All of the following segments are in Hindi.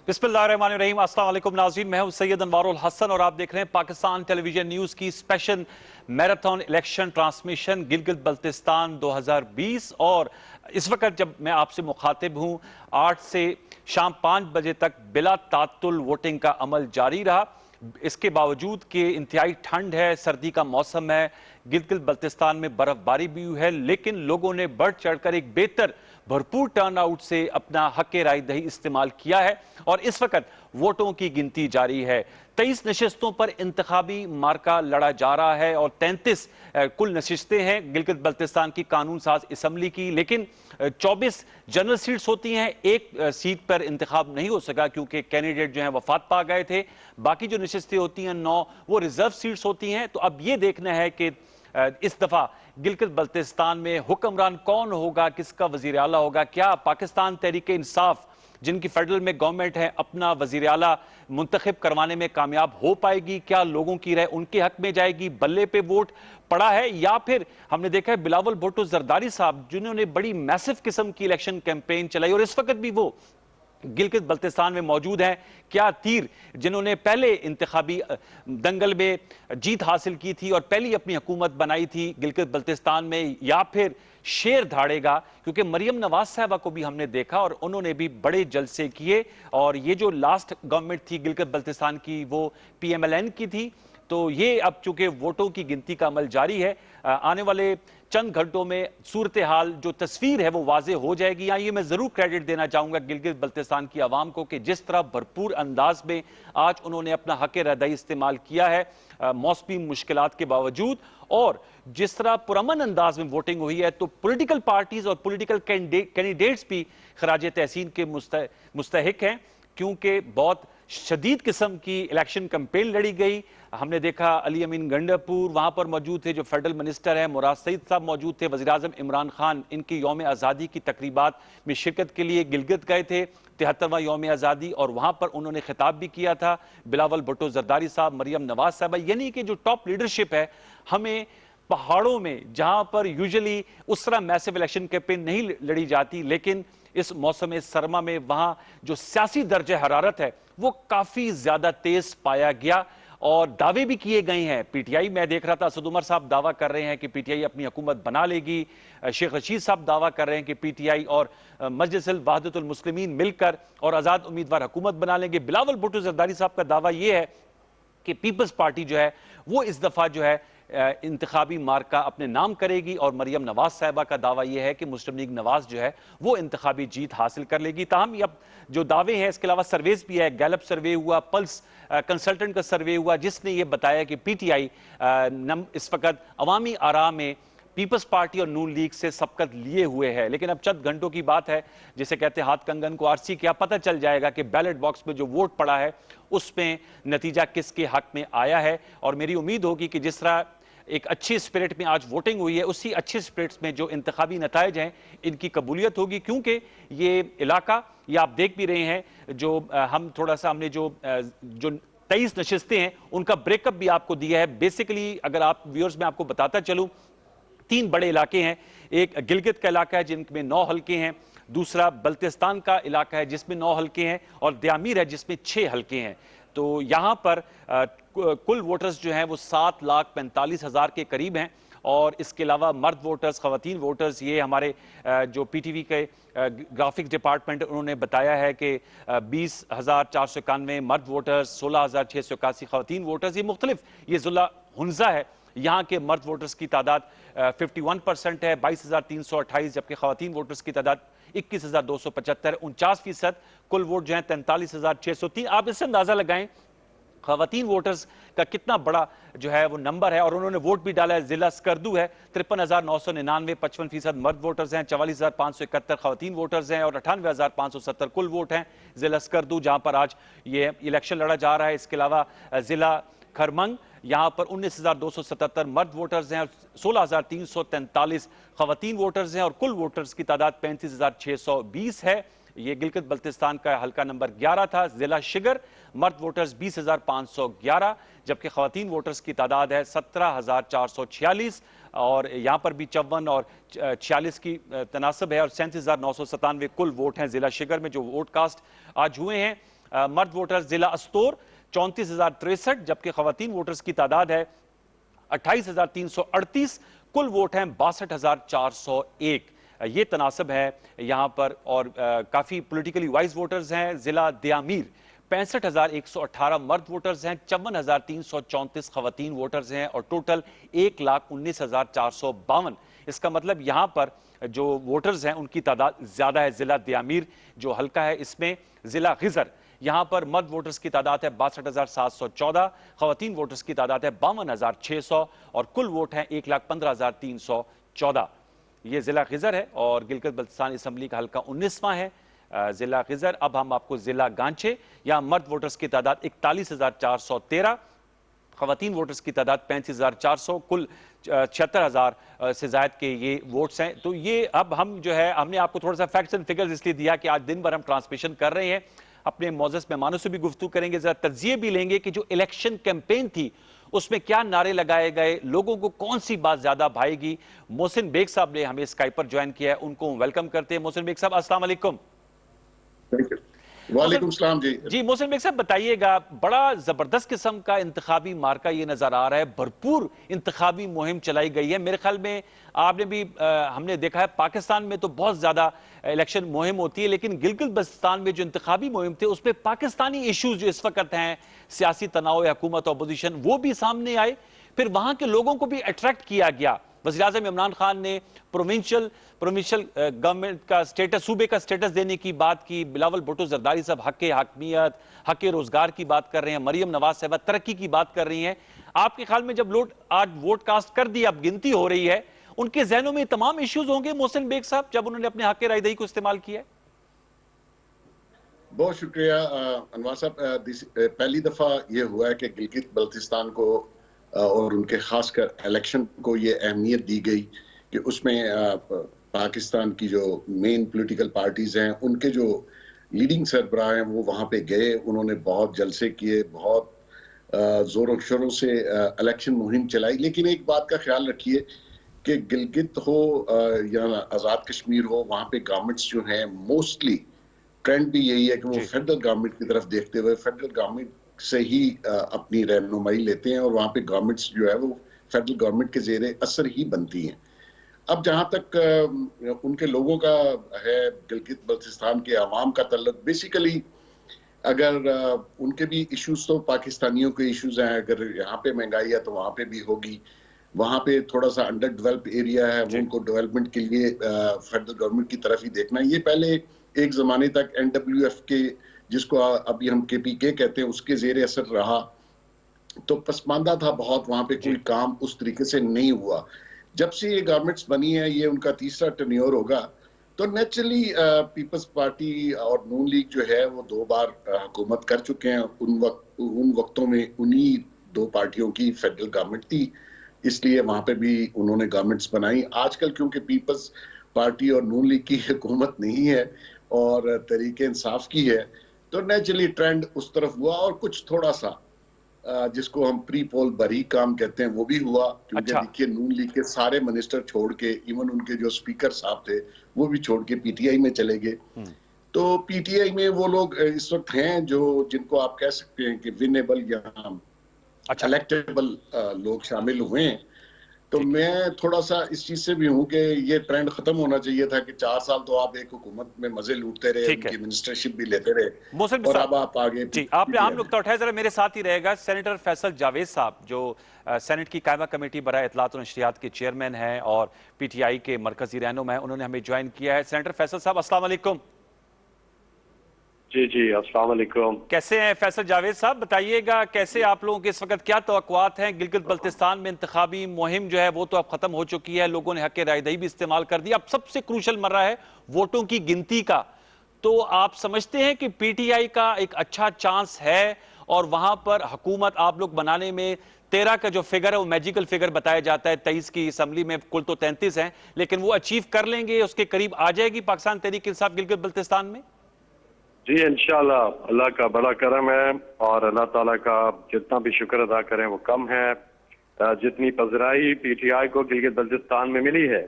बिस्मिल्लाहिर्रहमानिर्रहीम। अस्सलाम वालेकुम नाज़रीन, मैं हूं सैयद अनवारुल हसन और आप देख रहे हैं पाकिस्तान टेलीविजन न्यूज़ की special marathon election transmission Gilgit Baltistan 2020। और इस वक्त जब मैं आपसे मुखातिब हूं 8 से शाम 5 बजे तक बिला तातुल वोटिंग का अमल जारी रहा। इसके बावजूद कि इंतहाई ठंड है, सर्दी का मौसम है, गिलगित बल्तिस्तान में बर्फबारी भी हुई है, लेकिन लोगों ने बढ़ चढ़कर एक बेहतर भरपूर टर्नआउट से अपना हक राय दही इस्तेमाल किया है और इस वक्त वोटों की गिनती जारी है। 23 नशिस्तों पर इंतखाबी मार्का लड़ा जा रहा है और 33 कुल नशिस्तें हैं गिलगित बल्तिस्तान की कानून साज असम्बली की, लेकिन 24 जनरल सीट्स होती हैं। एक सीट पर इंतखाब नहीं हो सका क्योंकि कैंडिडेट जो है वफात पा गए थे। बाकी जो नशिस्तें होती हैं 9 वो रिजर्व सीट्स होती हैं। तो अब ये देखना है कि इस दफा गिलगित बल्तिस्तान में हुक्मरान कौन होगा, किसका वजीर आला होगा। क्या पाकिस्तान तहरीक इंसाफ जिनकी फेडरल में गवर्नमेंट है अपना वजीर आला मुंतखब करवाने में कामयाब हो पाएगी? क्या लोगों की राय उनके हक में जाएगी? बल्ले पे वोट पड़ा है या फिर हमने देखा है बिलावल भुट्टो जरदारी साहब जिन्होंने बड़ी मैसिव किस्म की इलेक्शन कैंपेन चलाई और इस वक्त भी वो गिलगित बल्तिस्तान में मौजूद हैं। क्या तीर जिन्होंने पहले इंतखाबी दंगल में जीत हासिल की थी और पहली अपनी हुकूमत बनाई थी गिलगित बल्तिस्तान में, या फिर शेर धाड़ेगा? क्योंकि मरियम नवाज साहबा को भी हमने देखा और उन्होंने भी बड़े जलसे किए और ये जो लास्ट गवर्नमेंट थी गिलगित बल्तिस्तान की वो PMLN की थी। तो ये अब चूंकि वोटों की गिनती का अमल जारी है, आने वाले चंद घंटों में सूरत हाल जो तस्वीर है वो वाजे हो जाएगी। यहाँ ये मैं जरूर क्रेडिट देना चाहूंगा गिलगित बल्तिस्तान की आवाम को कि जिस तरह भरपूर अंदाज में आज उन्होंने अपना हक रदाई इस्तेमाल किया है मौसमी मुश्किलात के बावजूद, और जिस तरह पुरअमन अंदाज में वोटिंग हुई है। तो पॉलिटिकल पार्टीज और पॉलिटिकल कैंडिडेट्स भी खराज तहसीन के मुस्तहिक हैं क्योंकि बहुत शदीद किस्म की इलेक्शन कैंपेन लड़ी गई। हमने देखा अली अमीन गंडापुर वहां पर मौजूद थे, जो फेडरल मिनिस्टर है मुराद सईद साहब मौजूद थे, वज़ीर आज़म इमरान खान इनकी यौम आज़ादी की तकरीबात में शिरकत के लिए गिलगित गए थे, 73वां यौम आज़ादी, और वहां पर उन्होंने खिताब भी किया था। बिलावल भुट्टो जरदारी साहब, मरियम नवाज साहब, यानी कि जो टॉप लीडरशिप है, हमें पहाड़ों में जहां पर यूजुअली उस तरह मैसिव इलेक्शन कैंपेन नहीं लड़ी जाती, लेकिन इस मौसम सरमा में वहां जो सियासी दर्जे हरारत है वो काफी ज्यादा तेज पाया गया और दावे भी किए गए हैं। PTI, मैं देख रहा था असद उमर साहब दावा कर रहे हैं कि PTI अपनी हुकूमत बना लेगी, शेख रशीद साहब दावा कर रहे हैं कि PTI और मजलिस वहदतुल मुस्लिमीन मिलकर और आजाद उम्मीदवार हुकूमत बना लेंगे। बिलावल भुट्टो जरदारी साहब का दावा यह है कि पीपल्स पार्टी जो है वो इस दफा जो है इंतखाबी मार्का अपने नाम करेगी, और मरियम नवाज साहिबा का दावा यह है कि मुस्लिम लीग नवाज जो है वो इंतखाबी जीत हासिल कर लेगी। ताहम अब जो दावे हैं इसके अलावा सर्वेस भी है, गैलप सर्वे हुआ, पल्स कंसल्टेंट का सर्वे हुआ, जिसने ये बताया कि PTI इस वक्त अवामी आरा में पीपल्स पार्टी और नून लीग से सबकत लिए हुए है। लेकिन अब चंद घंटों की बात है, जिसे कहते हैं हाथ कंगन को आरसी, क्या पता चल जाएगा कि बैलेट बॉक्स में जो वोट पड़ा है उसमें नतीजा किसके हक में आया है। और मेरी उम्मीद होगी कि जिस तरह एक अच्छी स्पिरिट में आज वोटिंग हुई है, उसी अच्छी स्पिरिट्स में जो इंतखाबी नताइज हैं इनकी कबूलियत होगी, क्योंकि ये इलाका, ये आप देख भी रहे हैं, जो हम थोड़ा सा हमने जो 23 नशिस्तें हैं उनका ब्रेकअप भी आपको दिया है। बेसिकली अगर आप व्यूअर्स में आपको बताता चलूं, 3 बड़े इलाके हैं। एक गिलगित का इलाका है जिनमें 9 हल्के हैं, दूसरा बल्तिस्तान का इलाका है जिसमें 9 हल्के हैं, और दयामीर है जिसमें 6 हल्के हैं। तो यहां पर कुल वोटर्स जो हैं वो 7,45,000 के करीब हैं, और इसके अलावा मर्द वोटर्स, खवातीन वोटर्स, ये हमारे जो PTV के ग्राफिक्स डिपार्टमेंट उन्होंने बताया है कि 20,491 मर्द वोटर्स, 16,681 खवातीन वोटर्स। ये मुख्तलिफ, ये ज़िला हुंजा है, यहाँ के मर्द वोटर्स की तादाद 51% है, 22,328, जबकि खवातीन वोटर्स की तादाद 21,275, 49%। कुल वोट जो है 43,603। आप इससे अंदाजा लगाएं खवातीन वोटर्स का कितना बड़ा जो है वो नंबर है, और उन्होंने वोट भी डाला है। जिला स्कर्दू है 53,999, 55% मर्द वोटर्स हैं, 44,571 खवातीन वोटर्स हैं, और 98,570 कुल वोट हैं जिला स्कर्दू, जहां पर आज ये इलेक्शन लड़ा जा रहा है। इसके अलावा जिला खरमंग, यहां पर 19,277 मर्द वोटर्स हैं, 16,343 खवातीन वोटर्स हैं, और कुल वोटर्स की तादाद 35,620 है। ये गिलगित बल्तिस्तान का हल्का नंबर 11 था। जिला शिगर, मर्द वोटर्स 20,511, जबकि खवातीन वोटर्स की तादाद है 17,446, और यहां पर भी 54 और 46 की तनासब है, और 37,997 कुल वोट हैं जिला शिगर में जो वोट कास्ट आज हुए हैं। मर्द वोटर्स जिला अस्तोर 34,063, जबकि खवातीन वोटर्स की तादाद है 28,338। कुल वोट हैं 62,401। ये तनासब है यहां पर। और काफी पॉलिटिकली वाइज वोटर्स हैं। जिला दियामीर 65,118 मर्द वोटर्स हैं, 54,334 खवातीन वोटर्स हैं और टोटल 1,19,452। इसका मतलब यहां पर जो वोटर्स हैं उनकी तादाद ज्यादा है। जिला दियामीर जो हल्का है इसमें जिला खिजर, यहां पर मर्द वोटर्स की तादाद है 62,714, खवातीन वोटर्स की तादाद है 52,600 और कुल वोट हैं 1,15,314। ये जिला खिजर है और गिलगित बल्तिस्तान असम्बली का हल्का 19वां है जिला खिजर। अब हम आपको जिला गांचे, यहां मर्द वोटर्स की तादाद 41,413, खवातीन वोटर्स की तादाद 35,400, कुल 76,000 से ज्यादा के ये वोट्स हैं। तो ये अब हम जो है, हमने आपको थोड़ा सा फैक्ट्स एंड फिगर्स इसलिए दिया कि आज दिन भर हम ट्रांसमिशन कर रहे हैं, अपने मौजूद मेहमानों से भी गुफ्तगू करेंगे, जरा तज्जिए भी लेंगे कि जो इलेक्शन कैंपेन थी उसमें क्या नारे लगाए गए, लोगों को कौन सी बात ज्यादा भाएगी। मोहसिन बेग साहब ने हमें स्काइप पर ज्वाइन किया है, उनको वेलकम करते हैं। मोहसिन बेग साहब अस्सलाम वालेकुम। वालेकुम सलाम जी। जी मोहसिन बेग साहब बताइएगा, बड़ा जबरदस्त किस्म का इंतखाबी मार्का ये नजर आ रहा है, भरपूर इंतखाबी मुहिम चलाई गई है। मेरे ख्याल में आपने भी हमने देखा है पाकिस्तान में तो बहुत ज्यादा इलेक्शन मुहिम होती है, लेकिन गिलगित बल्तिस्तान में जो इंतखाबी मुहिम थे उसमें पाकिस्तानी इश्यूज जो इस वक्त हैं, सियासी तनाव या हुकूमत अपोजिशन, वो भी सामने आए। फिर वहां के लोगों को भी अट्रैक्ट किया गया। वज़ीर-ए-आज़म इमरान खान ने प्रोविंशियल गवर्नमेंट का स्टेटस, सूबे का स्टेटस देने की बात की। बिलावल भुट्टो जरदारी साहब हक़ हकमियत, हक़ रोजगार की बात कर रहे हैं। मरियम नवाज साहब तरक्की की बात कर रही हैं। आपके ख्याल में जब लोग आज वोट कास्ट कर दिया, अब गिनती हो रही है, उनके जहनों में तमाम इश्यूज होंगे मोहसिन बेग साहब, जब उन्होंने अपने हक़ रायदही को इस्तेमाल किया है? बहुत शुक्रिया अनवर साहब। पहली दफा ये हुआ है कि गिलगित बल्तिस्तान को और उनके खासकर इलेक्शन को ये अहमियत दी गई कि उसमें पाकिस्तान की जो मेन पॉलिटिकल पार्टीज हैं, उनके जो लीडिंग सरबराह हैं वो वहां पे गए। उन्होंने बहुत जलसे किए, बहुत जोरों शोरों से इलेक्शन मुहिम चलाई। लेकिन एक बात का ख्याल रखिए कि गिलगित हो या आज़ाद कश्मीर हो, वहां पे गवर्नमेंट्स जो हैं मोस्टली ट्रेंड भी यही है कि वो फेडरल गवर्नमेंट की तरफ देखते हुए फेडरल गवर्नमेंट से ही अपनी रहनुमाई लेते हैं और वहां पे गवर्नमेंट्स जो है वो फेडरल गवर्नमेंट के जेरे असर ही बनती हैं। अब जहां तक उनके लोगों का है, गिलगित बल्तिस्तान के अवाम का तल्लुक, बेसिकली अगर उनके भी इश्यूज तो पाकिस्तानियों के इश्यूज हैं। अगर यहाँ पे महंगाई है तो वहां पे भी होगी। वहां पे थोड़ा सा अंडर डेवलप्ड एरिया है, वो उनको डेवलपमेंट के लिए फेडरल गवर्नमेंट की तरफ ही देखना है। ये पहले एक जमाने तक NWF के, जिसको अभी हम KPK कहते हैं, उसके जेर असर रहा, तो पसमानदा था बहुत। वहां पे कोई काम उस तरीके से नहीं हुआ। जब से ये गवर्नमेंट्स बनी है, ये उनका तीसरा टेन्योर होगा, तो नेचुरली पीपल्स पार्टी और नून लीग जो है वो 2 बार हुकूमत कर चुके हैं। उन वक्तों में उन्हीं 2 पार्टियों की फेडरल गवर्नमेंट थी, इसलिए वहां पे भी उन्होंने गवर्नमेंट्स बनाई। आजकल क्योंकि पीपल्स पार्टी और नून लीग की हुकूमत नहीं है और तरीके इंसाफ की है, तो नेचुरली ट्रेंड उस तरफ हुआ। और कुछ थोड़ा सा जिसको हम प्री पोल बारीक काम कहते हैं वो भी हुआ, क्योंकि देखिए नून लीग के सारे मिनिस्टर छोड़ के, इवन उनके जो स्पीकर साहब थे वो भी छोड़ के PTI में चले गए। तो PTI में वो लोग इस वक्त हैं जो, जिनको आप कह सकते हैं कि विनेबल या इलेक्टेबल लोग शामिल हुए हैं। तो मैं थोड़ा सा इस चीज से भी हूं कि ये ट्रेंड खत्म होना चाहिए था कि 4 साल तो आप एक हुकूमत में मजे लूटते रहे, उनकी मिनिस्टरशिप भी लेते रहे और अब आप आगे। जी, आपने आम नुकता उठाया, जरा मेरे साथ ही रहेगा सेनेटर फैसल जावेद साहब, जो सेनेट की कायमा कमेटी बराए इत्तलात और नशरियात के चेयरमैन हैं और PTI के मरकजी रहनुमा हैं। उन्होंने हमें ज्वाइन किया है। सेनेटर फैसल साहब अस्सलाम वालेकुम। जी जी अस्सलाम वालेकुम। कैसे हैं फैसल जावेद साहब? बताइएगा कैसे आप लोगों के इस वक्त क्या तवक्कुआत हैं? गिलगित बल्तिस्तान में इंतखाबी मुहिम जो है वो तो अब खत्म हो चुकी है, लोगों ने हक़ रायदही भी इस्तेमाल कर दी, अब सबसे क्रूशल मर्रा है वोटों की गिनती का। तो आप समझते हैं कि PTI का एक अच्छा चांस है और वहां पर हुकूमत आप लोग बनाने में 13 का जो फिगर है वो मैजिकल फिगर बताया जाता है, 23 की असम्बली में, कुल तो 33 है, लेकिन वो अचीव कर लेंगे, उसके करीब आ जाएगी पाकिस्तान तहरीक इंसाफ गिलगित बल्तिस्तान में? जी इंशाल्लाह, अल्लाह का बड़ा करम है और अल्लाह ताला का जितना भी शुक्र अदा करें वो कम है। जितनी पजराई PTI को गिलगित बल्तिस्तान में मिली है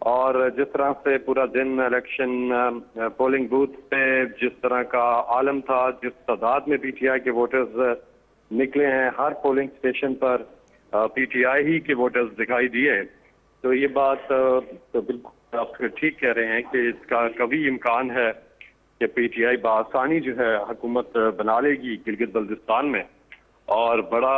और जिस तरह से पूरा दिन इलेक्शन पोलिंग बूथ पे जिस तरह का आलम था, जिस तादाद में पीटीआई के वोटर्स निकले हैं, हर पोलिंग स्टेशन पर पीटीआई ही के वोटर्स दिखाई दिए, तो ये बात तो बिल्कुल आप ठीक कह रहे हैं कि इसका कभी इम्कान है कि पीटीआई बआसानी जो है हुकूमत बना लेगी गिलगित बल्तिस्तान में। और बड़ा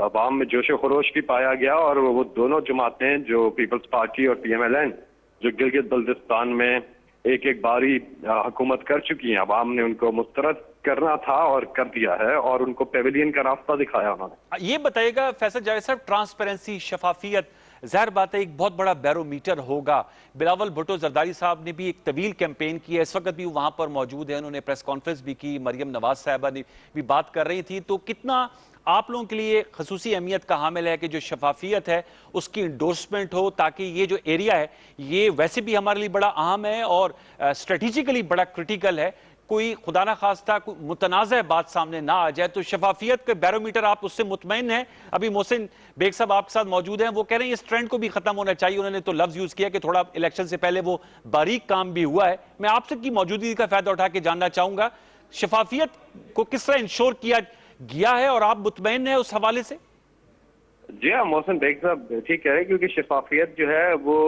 अवाम में जोश खरोश भी पाया गया, और वो दोनों जमातें जो पीपल्स पार्टी और पीएमएलएन जो गिलगित बल्तिस्तान में एक एक बारी हुकूमत कर चुकी हैं, अवाम ने उनको मुस्तरद करना था और कर दिया है, और उनको पेविलियन का रास्ता दिखाया उन्होंने। ये बताइएगा फैसल जावेद साहब, ट्रांसपेरेंसी, शफाफियत, जाहिर बात है एक बहुत बड़ा बैरोमीटर होगा। बिलावल भुट्टो जरदारी साहब ने भी एक तवील कैंपेन की है, इस वक्त भी वहां पर मौजूद है, उन्होंने प्रेस कॉन्फ्रेंस भी की, मरियम नवाज साहबा ने भी बात कर रही थी। तो कितना आप लोगों के लिए खसूसी अहमियत का हामिल है कि जो शफाफियत है उसकी इंडोर्समेंट हो, ताकि ये जो एरिया है ये वैसे भी हमारे लिए बड़ा अहम है और स्ट्रेटेजिकली बड़ा क्रिटिकल है, कोई खुदा ना खास्ता कोई मुतनाज़ बात सामने ना आ जाए, तो शफाफियत के बैरोमीटर आप उससे मुतमईन हैं? अभी मोहसिन बेग साहब आपके साथ मौजूद हैं, वो कह रहे हैं इस ट्रेंड को भी खत्म होना चाहिए। उन्होंने तो लफ्ज यूज किया कि थोड़ा इलेक्शन से पहले वो बारीक काम भी हुआ है। मैं आपसे की मौजूदगी का फायदा उठा के जानना चाहूंगा, शफाफियत को किस तरह इंश्योर किया गया है और आप मुतमईन हैं उस हवाले से? जी हाँ, मोहसिन बेग साहब ठीक कह रहे हैं, क्योंकि शफाफियत जो है वो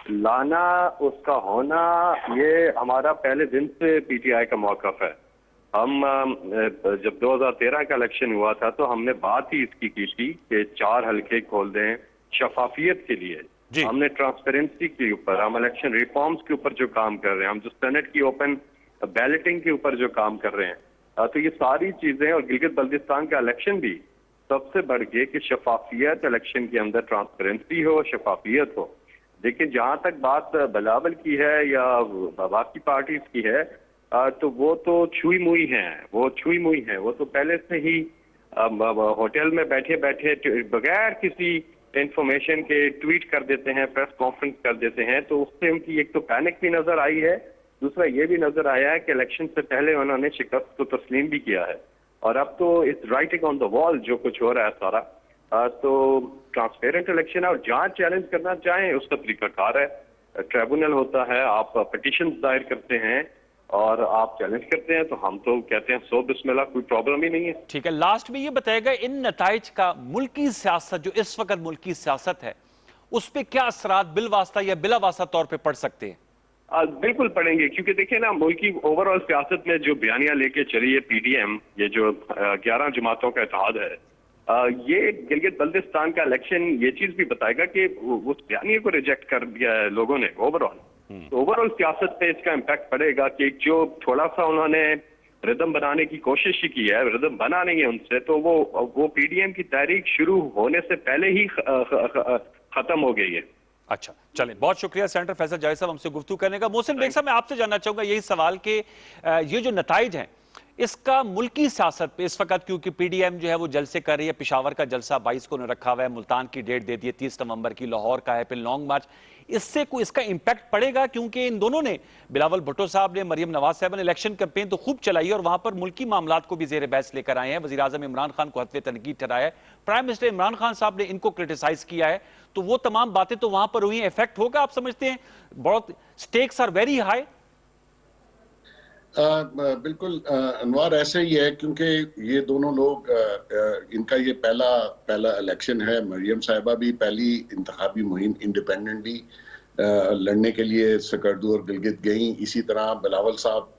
लाना, उसका होना, ये हमारा पहले दिन से पीटीआई का मौक़िफ़ है। हम जब 2013 का इलेक्शन हुआ था तो हमने बात ही इसकी की थी कि 4 हल्के खोल दें शफाफियत के लिए। हमने ट्रांसपेरेंसी के ऊपर, हम इलेक्शन रिफॉर्म्स के ऊपर जो काम कर रहे हैं, हम जो सेनेट की ओपन बैलेटिंग के ऊपर जो काम कर रहे हैं, तो ये सारी चीजें, और गिलगित बल्तिस्तान का इलेक्शन भी सबसे बढ़ के कि शफाफियत, इलेक्शन के अंदर ट्रांसपेरेंसी हो, शफाफियत हो। लेकिन जहां तक बात बिलावल की है या बाकी पार्टीज की है, तो वो तो छुई मुई हैं, वो तो पहले से ही होटल में बैठे बैठे बगैर किसी इंफॉर्मेशन के ट्वीट कर देते हैं, प्रेस कॉन्फ्रेंस कर देते हैं। तो उससे उनकी एक तो पैनिक भी नजर आई है, दूसरा ये भी नजर आया है कि इलेक्शन से पहले उन्होंने शिकस्त को तस्लीम भी किया है, और अब तो it's writing on the wall जो कुछ हो रहा है सारा। तो ट्रांसपेरेंट इलेक्शन है, और जहां चैलेंज करना चाहें उसका तरीकाकार है, ट्रिब्यूनल होता है, आप पिटीशन दायर करते हैं और आप चैलेंज करते हैं, तो हम तो कहते हैं सो बिस्मिल्लाह, कोई प्रॉब्लम ही नहीं है। ठीक है, लास्ट में ये बताएगा इन नताइज का मुल्की सियासत, जो इस वक्त मुल्की सियासत है, उस पर क्या असरात बिलवास्ता या बिलावास्ता तौर पर पड़ सकते हैं? बिल्कुल पड़ेंगे, क्योंकि देखिए ना, मुल्की ओवरऑल सियासत में जो बयानियां लेके चली है पीडीएम, ये जो 11 जमातों का इत्तेहाद है, ये गिलगित बल्तिस्तान का इलेक्शन ये चीज भी बताएगा कि उस बयानिए को रिजेक्ट कर दिया है लोगों ने ओवरऑल। तो ओवरऑल सियासत पे इसका इम्पैक्ट पड़ेगा कि जो थोड़ा सा उन्होंने रिदम बनाने की कोशिश ही की है, रिदम बना नहीं है उनसे, तो वो पीडीएम की तहरीक शुरू होने से पहले ही खत्म हो गई है। अच्छा, चलें, बहुत शुक्रिया सेनेटर फैसल जावेद साहब हमसे गुफ्तगू करने का। मोहसिन बेग साहब, मैं आपसे जानना चाहूंगा यही सवाल कि ये जो नताइज हैं इसका मुल्की सियासत पे इस वक्त, क्योंकि पीडीएम जो है वो जलसे कर रही है, पेशावर का जलसा 22 को रखा हुआ है, मुल्तान की डेट दे दी है 30 नवंबर की, लाहौर का है, फिर लॉन्ग मार्च, इससे कोई इसका इंपैक्ट पड़ेगा? क्योंकि इन दोनों ने, बिलावल भुट्टो साहब ने, मरियम नवाज साहब ने इलेक्शन कैंपेन तो खूब चलाई है और वहां पर मुल्की मामलात को भी जेर बहस लेकर आए हैं। वज़ीर आज़म इमरान खान को हत्वे तनकीद ठहराया है, प्राइम मिनिस्टर इमरान खान साहब ने इनको क्रिटिसाइज किया है, तो वो तमाम बातें तो वहां पर हुई, इफेक्ट होगा आप समझते हैं? बहुत स्टेक्स आर वेरी हाई। बिल्कुल अनवार, ऐसे ही है, क्योंकि ये दोनों लोग इनका ये पहला इलेक्शन है। मरियम साहिबा भी पहली इंतखाबी मुहिम इंडिपेंडेंटली लड़ने के लिए सकर्दू और गिलगित गई। इसी तरह बिलावल साहब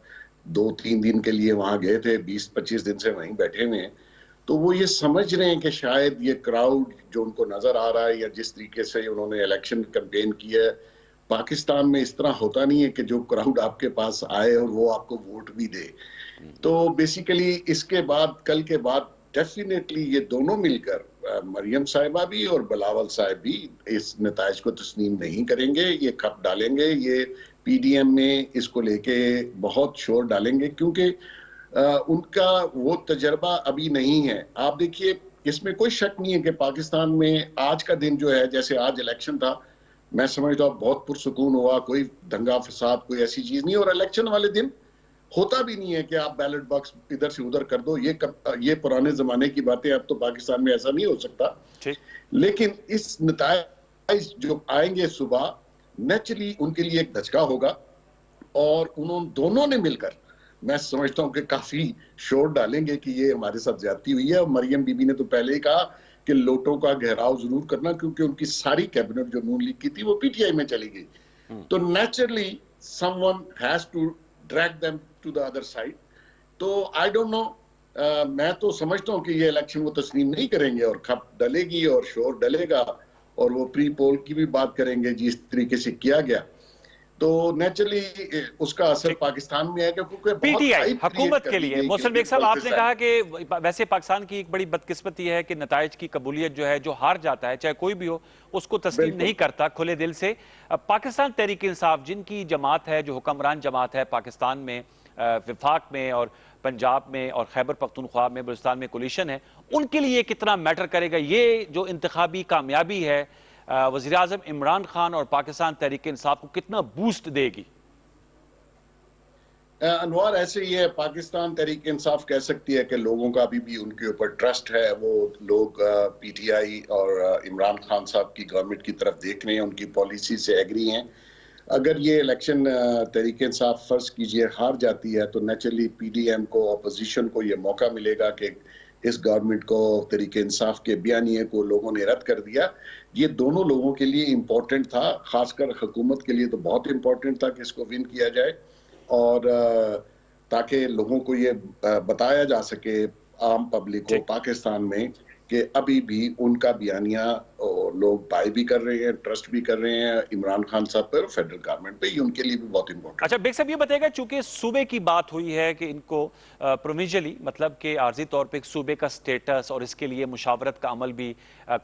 2-3 दिन के लिए वहां गए थे, 20-25 दिन से वहीं बैठे हुए हैं। तो वो ये समझ रहे हैं कि शायद ये क्राउड जो उनको नजर आ रहा है, या जिस तरीके से उन्होंने इलेक्शन कैंपेन किया है, पाकिस्तान में इस तरह होता नहीं है कि जो क्राउड आपके पास आए और वो आपको वोट भी दे। तो बेसिकली इसके बाद, कल के बाद डेफिनेटली ये दोनों मिलकर, मरियम साहिबा भी और बिलावल साहब भी, इस नताइज को तस्लीम नहीं करेंगे। ये खप डालेंगे, ये पीडीएम में इसको लेके बहुत शोर डालेंगे, क्योंकि उनका वो तजर्बा अभी नहीं है। आप देखिए, इसमें कोई शक नहीं है कि पाकिस्तान में आज का दिन जो है, जैसे आज इलेक्शन था, मैं समझता हूँ बहुत पुरसुकून हुआ, कोई दंगा फसाद, कोई ऐसी चीज नहीं। और इलेक्शन वाले दिन होता भी नहीं है कि आप बैलेट बॉक्स इधर से उधर कर दो, ये पुराने जमाने की बातें, अब तो पाकिस्तान में ऐसा नहीं हो सकता। लेकिन इस नताइज जो आएंगे सुबह, नेचुरली उनके लिए एक धचका होगा और उन्होंने दोनों ने मिलकर, मैं समझता हूं कि काफी शोर डालेंगे कि ये हमारे साथ ज्यादती हुई है। और मरियम बीबी ने तो पहले ही कहा कि लोटों का घेराव जरूर करना, क्योंकि उनकी सारी कैबिनेट जो नून लीग की थी वो पीटीआई में चली गई। तो naturally someone has to drag them to the other side. तो आई डोंट नो, मैं तो समझता हूं कि ये इलेक्शन वो तस्लीम नहीं करेंगे और खप डलेगी और शोर डलेगा और वो प्री पोल की भी बात करेंगे जिस तरीके से किया गया। तो नेचुरली उसका असर पाकिस्तान में है क्योंकि बहुत पीटीआई हाइप हुकूमत क्रिएट के कर दी लिए। गई मोहसिन बेग साहब, आपने कहा कि वैसे पाकिस्तान की एक बड़ी बदकिस्मती है कि नताइज की कबूलियत जो है, जो हार जाता है चाहे कोई भी हो, उसको तस्लीम नहीं करता खुले दिल से। पाकिस्तान तहरीक इंसाफ जिनकी जमात है, जो हुक्मरान जमात है पाकिस्तान में, विफाक में और पंजाब में और खैबर पख्तूनख्वा में, बलूचिस्तान में कोलिशन है, उनके लिए कितना मैटर करेगा ये जो इंतखाबी कामयाबी है वज़ीर आज़म इमरान खान और पाकिस्तान तहरीक इंसाफ को कितना बूस्ट देगी? अनवार, ऐसे ही है, पाकिस्तान तहरीक इंसाफ कह सकती है कि लोगों का अभी भी उनके ऊपर ट्रस्ट है। वो लोग पीटीआई और इमरान खान साहब की गवर्नमेंट की तरफ देख रहे हैं, उनकी पॉलिसी से एग्री हैं। अगर ये इलेक्शन तहरीक इंसाफ फर्ज कीजिए हार जाती है तो नेचुरली पीडीएम को, अपोजिशन को ये मौका मिलेगा कि इस गवर्नमेंट को, तहरीक इंसाफ के बयानिए को लोगों ने रद्द कर दिया। ये दोनों लोगों के लिए इम्पोर्टेंट था, खासकर हुकूमत के लिए तो बहुत इम्पोर्टेंट था कि इसको विन किया जाए और ताकि लोगों को ये बताया जा सके, आम पब्लिक को पाकिस्तान में, कि अभी भी उनका बयानिया लोग बाय भी कर रहे हैं, ट्रस्ट भी कर रहे हैं इमरान खान साहब पर, फेडरल गवर्नमेंट पे। ये उनके लिए भी बहुत इंपॉर्टेंट। अच्छा बेग साहब, ये बताएगा, चूंकि सूबे की बात हुई है कि इनको प्रोविजनली, मतलब कि आर्जी तौर पे एक सूबे का स्टेटस और इसके लिए मुशावरत का अमल भी,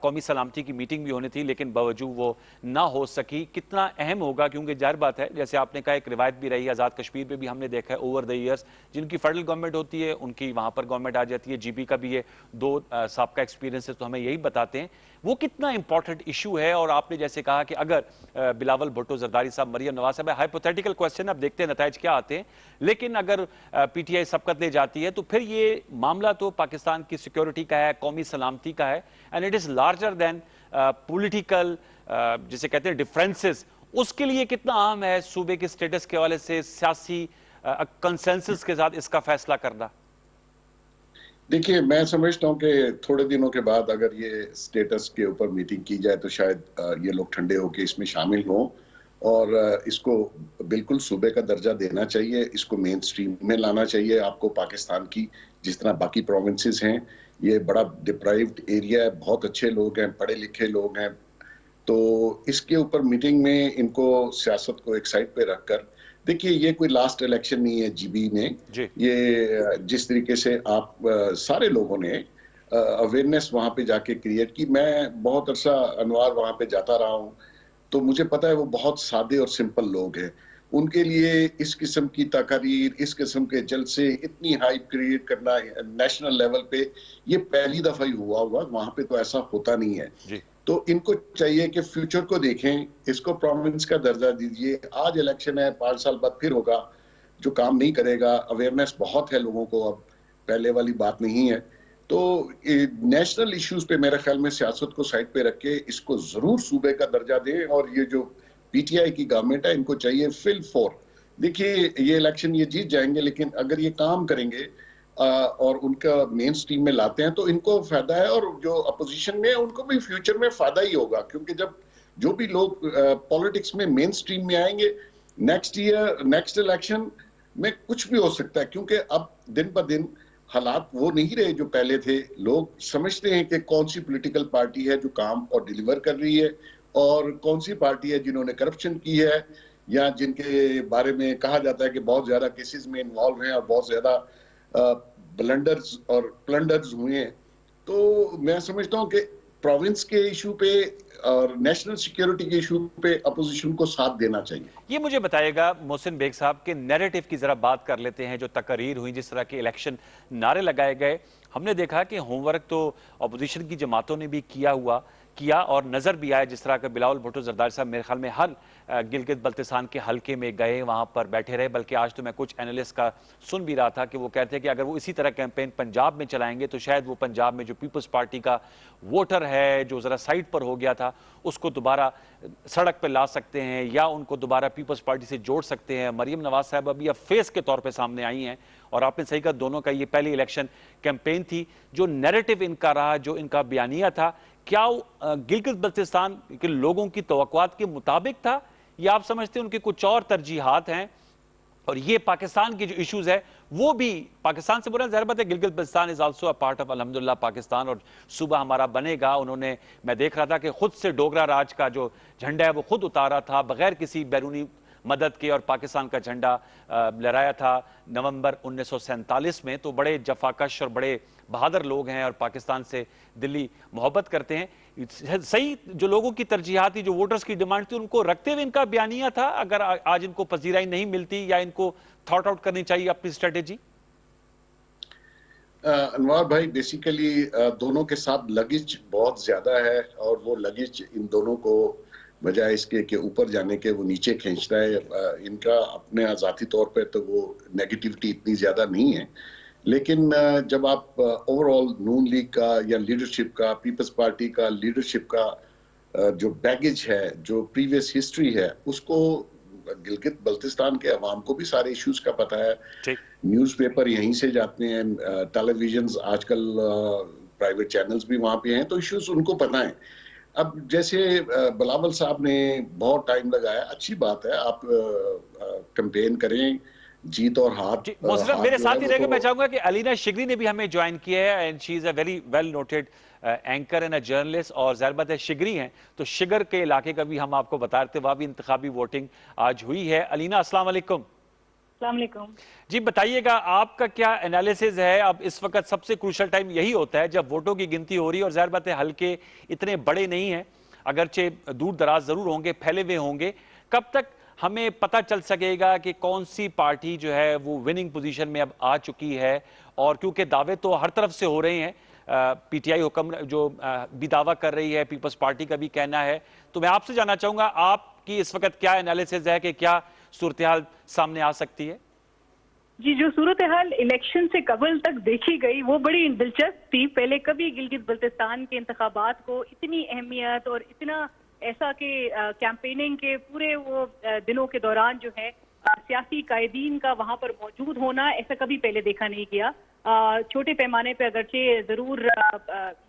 कौमी सलामती की मीटिंग भी होनी थी लेकिन बावजूद वो ना हो सकी, कितना अहम होगा? क्योंकि जाहिर बात है, जैसे आपने कहा, एक रिवायत भी रही, आज़ाद कश्मीर में भी हमने देखा है ओवर द ईयर्स, जिनकी फेडरल गवर्नमेंट होती है उनकी वहां पर गवर्नमेंट आ जाती है। जीबी का भी ये दो साबका एक्सपीरियंस है, तो हमें यही बताते हैं वो कितना इंपॉर्टेंट इशू है। और आपने जैसे कहा कि अगर बिलावल भुट्टो, जरदारी साहब, मरियम नवाज साहब, हाइपोथेटिकल क्वेश्चन, अब देखते हैं नताइज क्या आते हैं, लेकिन अगर पीटीआई सबकत ले जाती है तो फिर ये मामला तो पाकिस्तान की सिक्योरिटी का है, कौमी सलामती का है, and it is larger than political, जिसे कहते हैं डिफरेंसेस। उसके लिए कितना अहम है सूबे के स्टेटस के हवाले से सियासी कंसेंसस के साथ इसका फैसला करना? देखिए, मैं समझता हूं कि थोड़े दिनों के बाद अगर ये स्टेटस के ऊपर मीटिंग की जाए तो शायद ये लोग ठंडे होकर इसमें शामिल हों और इसको बिल्कुल सूबे का दर्जा देना चाहिए, इसको मेन स्ट्रीम में लाना चाहिए। आपको पाकिस्तान की जिस तरह बाकी प्रोविंसेस हैं, ये बड़ा डिप्राइव्ड एरिया है, बहुत अच्छे लोग हैं, पढ़े लिखे लोग हैं, तो इसके ऊपर मीटिंग में इनको सियासत को एक साइड पे रखकर, देखिए ये कोई लास्ट इलेक्शन नहीं है जीबी में। ये जिस तरीके से आप सारे लोगों ने अवेयरनेस वहां पे जाके क्रिएट की, मैं बहुत अरसा अनवार वहां पे जाता रहा हूं, तो मुझे पता है वो बहुत सादे और सिंपल लोग हैं। उनके लिए इस किस्म की तकारीर, इस किस्म के जलसे, इतनी हाइप क्रिएट करना नेशनल लेवल पे, ये पहली दफा ही हुआ होगा, वहां पे तो ऐसा होता नहीं है जी। तो इनको चाहिए कि फ्यूचर को देखें, इसको प्रोविंस का दर्जा दीजिए। आज इलेक्शन है, 5 साल बाद फिर होगा, जो काम नहीं करेगा। अवेयरनेस बहुत है लोगों को, अब पहले वाली बात नहीं है। तो नेशनल इश्यूज पे मेरे ख्याल में सियासत को साइड पे रख के इसको जरूर सूबे का दर्जा दें। और ये जो पीटीआई की गवर्नमेंट है, इनको चाहिए फिल फोर, देखिए ये इलेक्शन ये जीत जाएंगे, लेकिन अगर ये काम करेंगे और उनका मेन स्ट्रीम में लाते हैं तो इनको फायदा है, और जो अपोजिशन में है उनको भी फ्यूचर में फायदा ही होगा। क्योंकि जब जो भी लोग पॉलिटिक्स में मेन स्ट्रीम में आएंगे, नेक्स्ट ईयर, नेक्स्ट इलेक्शन में कुछ भी हो सकता है, क्योंकि अब दिन ब दिन हालात वो नहीं रहे जो पहले थे। लोग समझते हैं कि कौन सी पॉलिटिकल पार्टी है जो काम और डिलीवर कर रही है, और कौन सी पार्टी है जिन्होंने करप्शन की है, या जिनके बारे में कहा जाता है कि बहुत ज्यादा केसेस में इन्वॉल्व हैं और बहुत ज्यादा ब्लंडर्स और प्लंडर्स हुए हैं। तो मैं समझता हूं कि प्रोविंस के इशू पे और नेशनल सिक्योरिटी के इशू पे अपोजिशन को साथ देना चाहिए। ये मुझे बताइएगा मोहसिन बेग साहब के नैरेटिव की जरा बात कर लेते हैं। जो तकरीर हुई, जिस तरह के इलेक्शन नारे लगाए गए, हमने देखा कि होमवर्क तो अपोजिशन की जमातों ने भी किया हुआ किया और नजर भी आया, जिस तरह का बिलावल भुट्टो जरदारी साहब मेरे ख्याल में हर गिलगित बल्तिस्तान के हलके में गए, वहां पर बैठे रहे। बल्कि आज तो मैं कुछ एनालिस्ट का सुन भी रहा था कि वो कहते हैं कि अगर वो इसी तरह कैंपेन पंजाब में चलाएंगे तो शायद वो पंजाब में जो पीपल्स पार्टी का वोटर है जो जरा साइड पर हो गया था उसको दोबारा सड़क पर ला सकते हैं या उनको दोबारा पीपल्स पार्टी से जोड़ सकते हैं। मरियम नवाज साहब अभी अब फेस के तौर पर सामने आई हैं और आपने सही कहा, दोनों का ये पहली इलेक्शन कैंपेन थी। जो नैरेटिव इनका रहा, जो इनका बयानिया था, क्या गिलगित बल्तिस्तान के लोगों की तवक्कुआत के मुताबिक था या आप समझते हैं उनके कुछ और तरजीहात हैं? और ये पाकिस्तान के जो इश्यूज है वो भी पाकिस्तान से बुरा ज़ाहिर बात है, Gilgit Baltistan is also a part of अल्हम्दुलिल्लाह पाकिस्तान और सूबा हमारा बनेगा। उन्होंने, मैं देख रहा था कि खुद से डोगरा राज का जो झंडा है वो खुद उतारा था बगैर किसी बैरूनी मदद के और पाकिस्तान का झंडा लहराया था नवंबर 1947 में। तो बड़े जफाकश और बड़े बहादुर लोग हैं और पाकिस्तान से दिल्ली मोहब्बत करते हैं। सही जो लोगों की तरजीहात थी, जो वोटर्स की डिमांड थी, उनको रखते हुए इनका बयानिया था। अगर आज इनको पजीराई नहीं मिलती या इनको थॉट आउट करनी चाहिए अपनी स्ट्रेटेजी? अनवार भाई, बेसिकली दोनों के साथ लगेज बहुत ज्यादा है और वो लगेज इन दोनों को बजाय इसके के ऊपर जाने के वो नीचे खींचता है। इनका अपने आजाती तौर पे तो वो नेगेटिविटी इतनी ज्यादा नहीं है, लेकिन जब आप ओवरऑल नून लीग का या लीडरशिप का, पीपल्स पार्टी का लीडरशिप का जो बैगेज है, जो प्रीवियस हिस्ट्री है, उसको गिलगित बल्तिस्तान के अवाम को भी सारे इश्यूज का पता है। न्यूज़पेपर यहीं से जाते हैं, टेलीविजन आजकल प्राइवेट चैनल्स भी वहां पे हैं, तो इश्यूज उनको पता है। अब जैसे बिलावल साहब ने बहुत टाइम लगाया, अच्छी बात है, आप कैंपेन करें, जीत और हाथ मेरे साथ ही रहेगा। मैं चाहूंगा कि अलीना शिगरी ने भी हमें ज्वाइन किया है and she is a very well noted anchor and a journalist और ज़ाहिर बात है शिगरी हैं तो शिगर के इलाके का भी हम आपको बता रहे थे, वहां भी इंतखाबी वोटिंग आज हुई है। अलीना, अस्सलाम वालेकुम। जी बताइएगा आपका क्या एनालिसिस है? अब इस वक्त सबसे क्रूशल टाइम यही होता है जब वोटों की गिनती हो रही है और ज़ाहिर बात है हल्के इतने बड़े नहीं हैं, अगरचे दूर दराज जरूर होंगे, फैले हुए होंगे। कब तक हमें पता चल सकेगा कि कौन सी पार्टी जो है वो विनिंग पोजीशन में अब आ चुकी है? और क्योंकि दावे तो हर तरफ से हो रहे हैं, पीटीआई हुक्म जो भी दावा कर रही है, पीपल्स पार्टी का भी कहना है, तो मैं आपसे जानना चाहूंगा आपकी इस वक्त क्या एनालिसिस है कि क्या सूरत हाल सामने आ सकती है? जी, जो सूरत हाल इलेक्शन से कबल तक देखी गई वो बड़ी दिलचस्प थी। पहले कभी गिलगित बल्तिस्तान के इंतखाबात को इतनी अहमियत और इतना ऐसा कि कैंपेनिंग के पूरे वो दिनों के दौरान जो है सियासी कायदीन का वहां पर मौजूद होना, ऐसा कभी पहले देखा नहीं किया। छोटे पैमाने पे अगरचे जरूर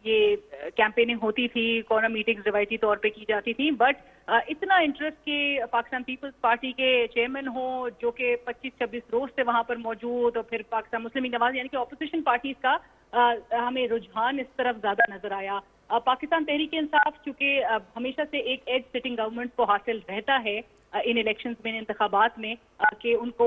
ये कैंपेनिंग होती थी, कॉर्नर मीटिंग्स रिवायती तौर पे की जाती थी, बट इतना इंटरेस्ट के पाकिस्तान पीपल्स पार्टी के चेयरमैन हो जो कि 25-26 रोज से वहां पर मौजूद, और फिर पाकिस्तान मुस्लिम लीग नवाज यानी कि ऑपोजिशन पार्टीज का हमें रुझान इस तरफ ज्यादा नजर आया। पाकिस्तान तहरीक इंसाफ चूंकि हमेशा से एक एज सिटिंग गवर्नमेंट को हासिल रहता है इन इलेक्शंस में, इन इंतखाबात में, कि उनको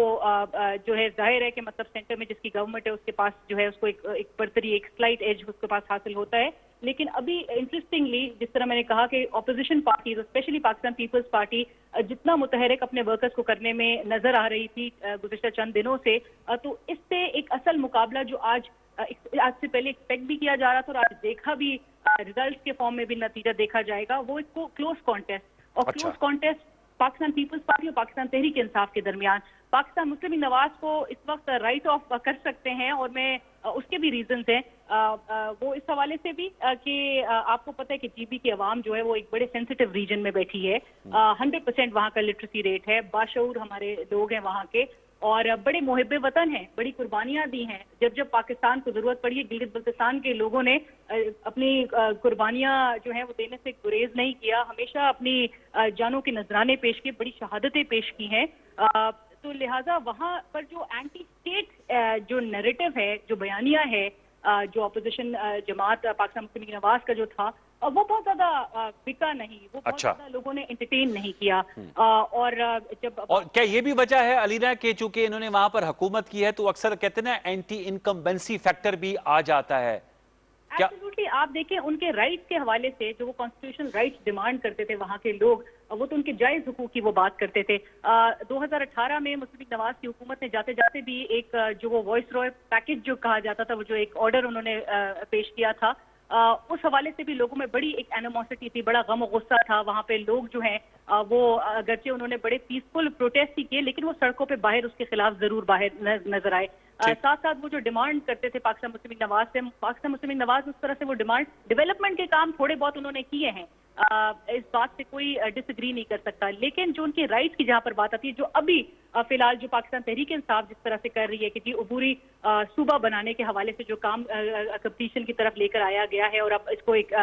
जो है जाहिर है कि मतलब सेंटर में जिसकी गवर्नमेंट है उसके पास जो है उसको एक बर्तरी, एक स्लाइट एज उसके पास हासिल होता है। लेकिन अभी इंटरेस्टिंगली, जिस तरह मैंने कहा कि opposition parties specially Pakistan Peoples Party जितना मुतहरिक अपने वर्कर्स को करने में नजर आ रही थी गुज़िश्ता चंद दिनों से, तो इससे एक असल मुकाबला जो आज से पहले एक्सपेक्ट भी किया जा रहा था और आज देखा भी रिजल्ट के फॉर्म में भी नतीजा देखा जाएगा, वो इसको क्लोज कॉन्टेस्ट, और close contest Pakistan Peoples Party और पाकिस्तान तहरीक इंसाफ के दरमियान। पाकिस्तान मुस्लिम लीग नवाज को इस वक्त राइट ऑफ कर सकते हैं और मैं उसके भी रीजंस हैं वो इस हवाले से भी कि आपको पता है कि जीबी की आवाम जो है वो एक बड़े सेंसिटिव रीजन में बैठी है। 100% वहाँ का लिटरेसी रेट है, बाशऊर हमारे लोग हैं वहाँ के और बड़े मुहिब्बे वतन हैं, बड़ी कुर्बानियां दी हैं। जब जब पाकिस्तान को जरूरत पड़ी है, गिलगित बल्तिस्तान के लोगों ने अपनी कुर्बानियां जो हैं वो देने से गुरेज नहीं किया, हमेशा अपनी जानों के नजराने पेश किए, बड़ी शहादतें पेश की हैं। तो लिहाजा वहाँ पर जो एंटी स्टेट जो नैरेटिव है, जो बयानिया है, जो अपोजिशन जमात पाकिस्तान मुस्लिम लीग नवाज का जो था, वो बहुत ज्यादा बिका नहीं, वो बहुत ज्यादा लोगों ने एंटरटेन नहीं किया। और क्या ये भी वजह है अलीना कि चूंकि इन्होंने वहां पर हुकूमत की है तो अक्सर कहते हैं ना एंटी इनकम्बेंसी फैक्टर भी आ जाता है? एब्सोल्युटली, आप देखें उनके राइट्स के हवाले से जो वो कॉन्स्टिट्यूशनल राइट्स डिमांड करते थे वहाँ के लोग, वो तो उनके जायज हुकूक की वो बात करते थे। 2018 में मुस्लिम लीग नवाज की हुकूमत ने जाते जाते भी एक जो वो वॉइस रॉय पैकेज जो कहा जाता था, वो जो एक ऑर्डर उन्होंने पेश किया था, उस हवाले से भी लोगों में बड़ी एक एनिमोसिटी थी, बड़ा गम और गुस्सा था। वहां पे लोग जो हैं वो अगरचे उन्होंने बड़े पीसफुल प्रोटेस्ट ही किए, लेकिन वो सड़कों पे बाहर उसके खिलाफ जरूर बाहर नजर आए। साथ साथ वो जो डिमांड करते थे पाकिस्तान मुस्लिम लीग नवाज से, पाकिस्तान मुस्लिम लीग नवाज उस तरह से वो डिमांड, डेवलपमेंट के काम थोड़े बहुत उन्होंने किए हैं, इस बात से कोई डिसएग्री नहीं कर सकता, लेकिन जो उनके राइट्स की जहां पर बात आती है, जो अभी फिलहाल जो पाकिस्तान तहरीक इंसाफ जिस तरह से कर रही है कि जी अबूरी सूबा बनाने के हवाले से जो काम कंपटीशन की तरफ लेकर आया गया है और अब इसको एक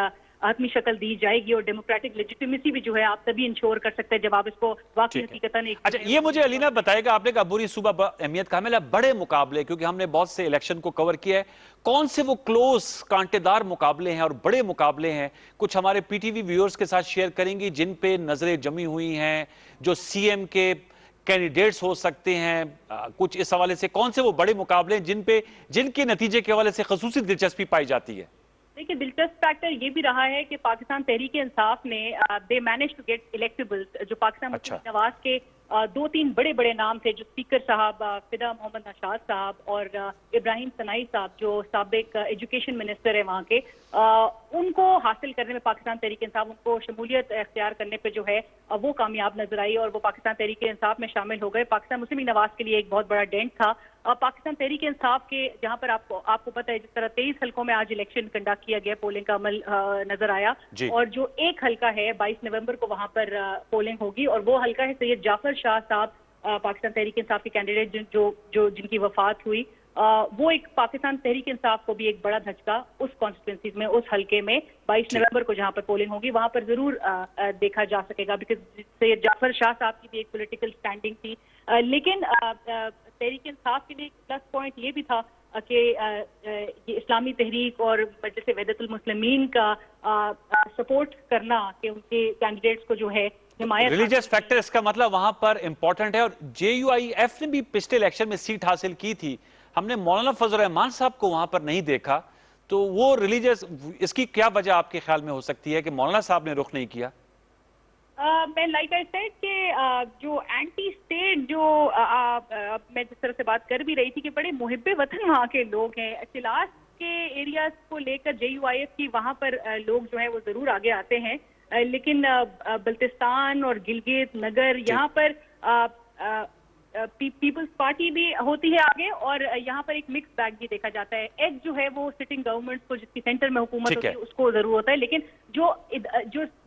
आत्मी शक्ल दी जाएगी और डेमोक्रेटिक लेजिटिमेसी भी जो है आप तभी इंश्योर कर सकते हैं जब आप इसको वाकई हकीकतन एक। अच्छा, ये मुझे अलीना बताएगा, आपने कहा अबूरी सूबा अहमियत का हमें बड़े मुकाबले, क्योंकि हमने बहुत से इलेक्शन को कवर किया है, कौन से वो क्लोज कांटेदार मुकाबले हैं और बड़े मुकाबले हैं, कुछ हमारे पीटीवी व्यूअर्स के साथ शेयर करेंगी जिन पे नजरें जमी हुई हैं, जो सीएम के कैंडिडेट्स हो सकते हैं, कुछ इस हवाले से कौन से वो बड़े मुकाबले हैं जिनके नतीजे के हवाले से खसूसी दिलचस्पी पाई जाती है? देखिए, दिलचस्प फैक्टर ये भी रहा है कि पाकिस्तान तहरीक इंसाफ ने they manage to get electables, जो पाकिस्तान मुस्लिम लीग नवाज के दो तीन बड़े बड़े नाम थे, जो स्पीकर साहब फिदा मोहम्मद नशाद साहब और इब्राहिम सनाई साहब जो साबिक एजुकेशन मिनिस्टर है वहाँ के, उनको हासिल करने में पाकिस्तान तहरीक इंसाफ, उनको शमूलियत इख्तियार करने पे जो है वो कामयाब नजर आई और वो पाकिस्तान तहरीक इंसाफ में शामिल हो गए। पाकिस्तान मुस्लिम लीग नवाज के लिए एक बहुत बड़ा डेंट था। पाकिस्तान तहरीक इंसाफ के जहां पर आपको पता है, जिस तरह 23 हल्कों में आज इलेक्शन कंडक्ट किया गया, पोलिंग का अमल नजर आया, और जो एक हल्का है 22 नवंबर को वहां पर पोलिंग होगी, और वो हल्का है सैयद जाफर शाह साहब, पाकिस्तान तहरीक इंसाफ के कैंडिडेट जो जिनकी वफात हुई। वो एक पाकिस्तान तहरीक इंसाफ को भी एक बड़ा धचका उस कॉन्स्टिट्यूंसी में, उस हल्के में 22 नवंबर को जहां पर पोलिंग होगी वहां पर जरूर देखा जा सकेगा, बिकॉज सैयद जाफर शाह साहब की भी एक पॉलिटिकल स्टैंडिंग थी। लेकिन तहरीक इंसाफ के लिए प्लस पॉइंट ये भी था कि ये इस्लामी तहरीक और मजलिस वहदतुल मुस्लिमीन का सपोर्ट करना कि उनके कैंडिडेट्स को जो है रिलीजियस फैक्टर, इसका मतलब वहां पर इंपॉर्टेंट है। और JUIF ने भी पिछले इलेक्शन में सीट हासिल की थी, हमने मौलाना फजल रहमान साहब को वहां पर नहीं देखा, तो वो रिलीजियस, इसकी क्या वजह आपके ख्याल में हो सकती है कि मौलाना साहब ने रुख नहीं किया? मैं लाइक आई सेड कि जो एंटी स्टेट जो मैं जिस तरह से बात कर भी रही थी कि बड़े मुहिब्बे वतन वहाँ के लोग हैं, चिलास के एरियाज को लेकर JUIF की वहाँ पर लोग जो है वो जरूर आगे आते हैं, लेकिन बल्तिस्तान और गिलगित नगर यहाँ पर पीपल्स पार्टी भी होती है आगे, और यहाँ पर एक मिक्स बैग भी देखा जाता है। एज जो है वो सिटिंग गवर्नमेंट को, जिसकी सेंटर में हुकूमत होती है, उसको जरूर होता है, लेकिन जो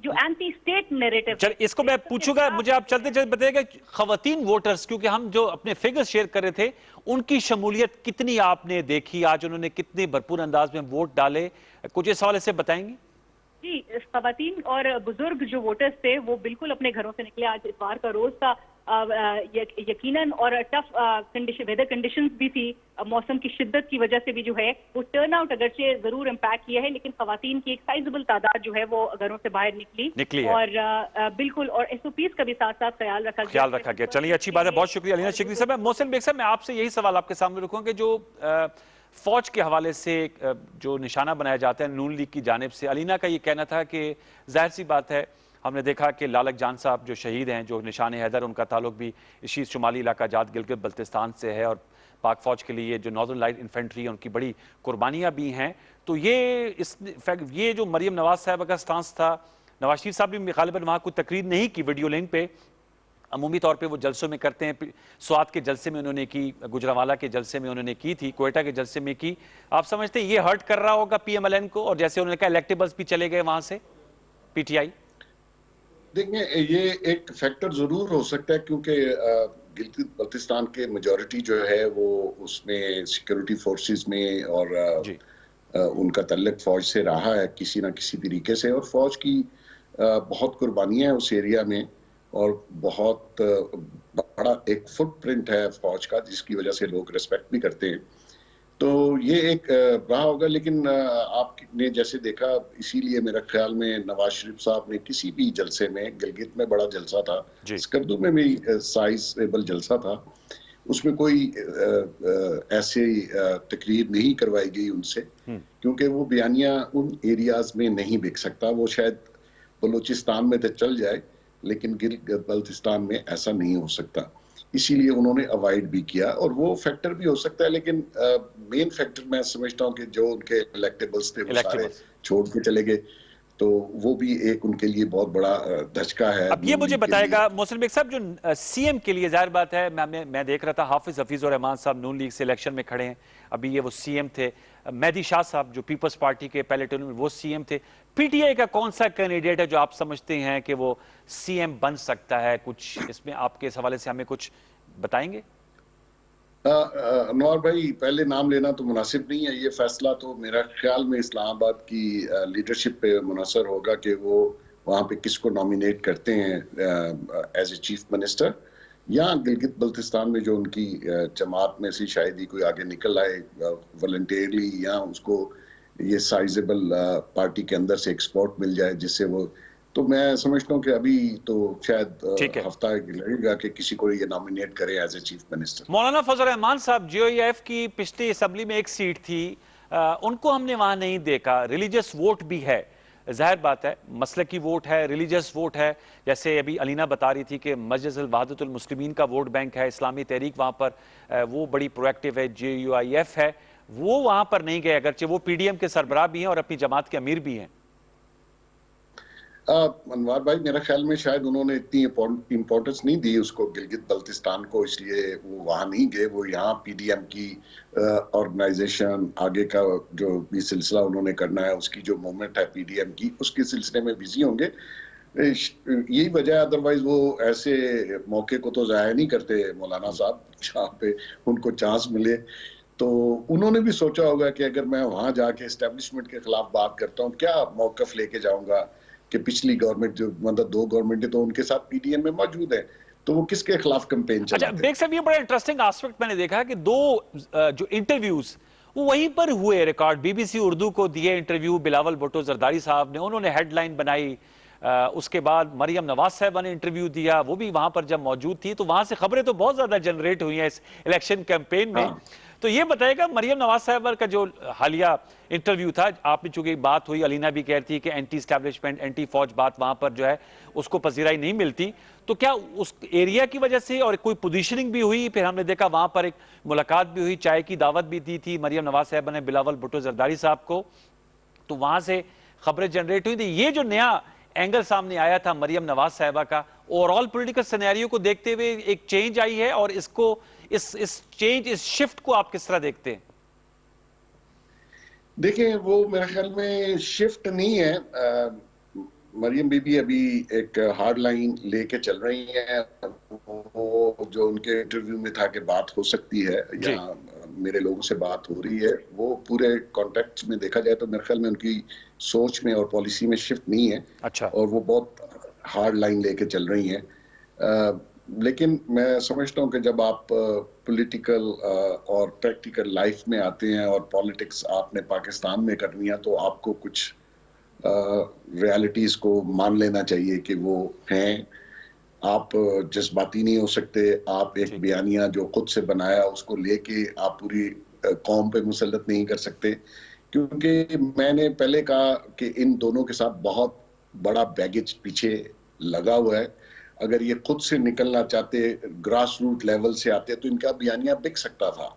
एंटी स्टेट नैरेटिव, चल इसको मैं पूछूंगा, मुझे आप चलते चलते बताइएगा खवातीन वोटर्स, क्योंकि हम जो अपने फिगर्स शेयर कर रहे थे, उनकी शमूलियत कितनी आपने देखी, आज उन्होंने कितने भरपूर अंदाज में वोट डाले, कुछ इस हवाले से बताएंगे? जी, खवातीन और बुजुर्ग जो वोटर्स थे वो बिल्कुल अपने घरों से निकले। आज इतवार का रोज था, यकीनन, और टफ वेदर कंडीशंस भी थी, मौसम की शिद्दत की वजह से भी जो है वो टर्न आउट अगरचे जरूर इम्पैक्ट किया है, लेकिन खवातीन की एक साइजेबल तादाद जो है वो घरों से बाहर निकली है। और बिल्कुल, और SOPs का भी साथ साथ ख्याल रखा गया। चलिए, अच्छी बात है, बहुत शुक्रिया अलीना शिकरी साहब। मोहसिन बेग साहब, मैं आपसे यही सवाल आपके सामने रखूंगा कि जो फौज के हवाले से जो निशाना बनाया जाता है नून लीग की जानिब से, अलीना का ये कहना था कि जाहिर सी बात है, हमने देखा कि लालक जान साहब जो शहीद हैं, जो निशान हैदर, उनका ताल्लुक भी इसी शुमाली इलाका जात गिलगित बल्तिस्तान से है, और पाक फौज के लिए जो नॉर्दर्न लाइट इन्फेंट्री है उनकी बड़ी कुर्बानियाँ भी हैं। तो ये जो मरियम नवाज साहब का स्टांस था, नवाज शरीफ साहब भी गालिबन वहाँ कोई तकरीर नहीं की वीडियो लिंक पे, अमूमी तौर पे वो जलसों में करते हैं, स्वात के जलसे में उन्होंने की, गुजरावाला के जलसे में उन्होंने की थी, कोयटा के जलसे में की। आप समझते हैं ये हर्ट कर रहा होगा PMLN को, और जैसे उन्होंने कहा इलेक्टेबल्स भी चले गए वहां से PTI? देखिए, ये एक फैक्टर जरूर हो सकता है, क्योंकि गिलगित बल्तिस्तान के मेजॉरिटी जो है वो उसमें सिक्योरिटी फोर्सेस में और उनका तल्लुक फौज से रहा है किसी ना किसी तरीके से, और फौज की बहुत कुर्बानियां हैं उस एरिया में, और बहुत बड़ा एक फुटप्रिंट है फौज का, जिसकी वजह से लोग रिस्पेक्ट भी करते हैं। तो ये एक रहा होगा, लेकिन आपने जैसे देखा, इसीलिए मेरा ख्याल में नवाज शरीफ साहब ने किसी भी जलसे में, गिलगित में बड़ा जलसा था, स्कर्दू में भी साइजेबल जलसा था, उसमें कोई ऐसे तकरीर नहीं करवाई गई उनसे, क्योंकि वो बयानिया उन एरियाज में नहीं बिक सकता। वो शायद बलूचिस्तान में तो चल जाए, लेकिन गिलगित बल्तिस्तान में ऐसा नहीं हो सकता। इसीलिए उन्होंने अवॉइड भी किया, और वो फैक्टर भी हो सकता है, लेकिन मेन फैक्टर मैं समझता हूँ कि जो उनके इलेक्टेबल्स थे वो सारे इलेक्टेबल्स। छोड़ के चले गए, तो वो भी एक उनके लिए बहुत बड़ा धचका है अब ये नून मुझे लीग के लिए। बताएगा मोहसिन बेग साहब, जो सीएम के लिए जाहिर बात है, मैं देख रहा था हाफिज हफीजुर रहमान साहब नून लीग से इलेक्शन में खड़े हैं, अभी ये वो सीएम थे। मेहदी शाह साहब जो पीपल्स पार्टी के पहले टर्म में वो सीएम थे। पीटीआई का कौन सा कैंडिडेट है जो आप समझते हैं कि वो सीएम बन सकता है? कुछ इसमें आपके इस हवाले से हमें कुछ बताएंगे? अनवर भाई, पहले नाम लेना तो मुनासिब नहीं है, ये फैसला तो मेरा ख्याल में इस्लामाबाद की लीडरशिप पे मुनसर होगा कि वो वहाँ पे किसको नॉमिनेट करते हैं एज ए चीफ मिनिस्टर, या गिलगित बल्तिस्तान में जो उनकी जमात में से शायद ही कोई आगे निकल आए वॉलंटियरली, या उसको ये साइजेबल पार्टी के अंदर से एक्सपोर्ट मिल जाए जिससे वो, तो मैं समझता हूँ कि अभी तो शायद ठीक है। हफ्ता लगेगा कि किसी को ये नॉमिनेट करे एज ए चीफ मिनिस्टर। मौलाना फजल रहमान साहब, जेओईएफ की पिछली असेंबली में एक सीट थी, उनको हमने वहां नहीं देखा। रिलीजियस वोट भी है, जाहिर बात है मसलकी वोट है, रिलीजियस वोट है। जैसे अभी अलीना बता रही थी कि मस्जिद वहादतुल मुस्लिमीन का वोट बैंक है, इस्लामी तहरीक वहां पर वो बड़ी प्रोएक्टिव है, जेयूआईएफ है, वो वहां पर नहीं गए, अगरचे वो पीडीएम के सरबराह भी हैं और अपनी जमात के अमीर भी हैं। अनवार भाई, मेरा ख्याल में शायद उन्होंने इतनी इम्पोर्टेंस नहीं दी उसको, गिलगित बल्तिस्तान को, इसलिए वो वहां नहीं गए। वो यहाँ पीडीएम की ऑर्गेनाइजेशन, आगे का जो भी सिलसिला उन्होंने करना है, उसकी जो मूवमेंट है पीडीएम की, उसके सिलसिले में बिजी होंगे। यही वजह है, अदरवाइज वो ऐसे मौके को तो जाया नहीं करते मौलाना साहब, जहाँ पे उनको चांस मिले। तो उन्होंने भी सोचा होगा कि अगर मैं वहां जाके एस्टेब्लिशमेंट के खिलाफ बात करता हूँ, क्या मौकफ लेके जाऊंगा कि पिछली गवर्नमेंट जो, मतलब 2 गवर्नमेंटें तो उनके साथ पीडीएम में मौजूद है, तो वो किसके खिलाफ कैंपेन अच्छा चलाते हैं। बेग साहब, ये बड़ा इंटरेस्टिंग एस्पेक्ट मैंने देखा कि दो जो इंटरव्यूज वो वहीं पर हुए रिकॉर्ड, बीबीसी उर्दू को दिए इंटरव्यू बिलावल भुट्टो जरदारी साहब ने, उन्होंने हेडलाइन बनाई। उसके बाद मरियम नवाज साहबा ने इंटरव्यू दिया, वो भी वहां पर जब मौजूद थी, तो वहां से खबरें तो बहुत ज्यादा जनरेट हुई हैं इस इलेक्शन कैंपेन में। हाँ। तो ये बताएगा मरियम नवाज साहबा का जो हालिया इंटरव्यू था, आपने चूंकि बात हुई, अलीना भी कह रही थी कि एंटी स्टैब्लिशमेंट एंटी फौज बात वहां पर जो है उसको पजीराई नहीं मिलती, तो क्या उस एरिया की वजह से और कोई पोजीशनिंग भी हुई? फिर हमने देखा वहां पर एक मुलाकात भी हुई, चाय की दावत भी दी थी मरियम नवाज साहबा ने बिलावल भुट्टो जरदारी साहब को, तो वहां से खबरें जनरेट हुई थी। ये जो नया एंगल सामने आया था मरियम नवाज साहबा का, ओवरऑल पॉलिटिकल सिनेरियो को देखते हुए एक चेंज आई है, और इसको इस चेंज, इस शिफ्ट को आप किस तरह देखते हैं? देखिए, वो मेरे ख्याल में शिफ्ट नहीं है। मरियम बीबी अभी एक हार्ड लाइन लेके चल रही है। वो जो उनके इंटरव्यू में था कि बात हो सकती है, या मेरे लोगों से बात हो रही है, वो पूरे कॉन्टेक्स्ट में देखा जाए तो मेरे ख्याल में उनकी सोच में और पॉलिसी में शिफ्ट नहीं है। अच्छा। और वो बहुत हार्ड लाइन लेके चल रही हैं। लेकिन मैं समझता हूँ कि जब आप पॉलिटिकल और प्रैक्टिकल लाइफ में आते हैं और पॉलिटिक्स आपने पाकिस्तान में करनी है, तो आपको कुछ रियलिटीज को मान लेना चाहिए कि वो हैं। आप जज्बाती नहीं हो सकते। आप एक बयानिया जो खुद से बनाया उसको लेके आप पूरी कौम पे मुसल्लत नहीं कर सकते, क्योंकि मैंने पहले कहा कि इन दोनों के साथ बहुत बड़ा बैगेज पीछे लगा हुआ है। अगर ये खुद से निकलना चाहते, ग्रास रूट लेवल से आते, तो इनका बयानिया बिक सकता था।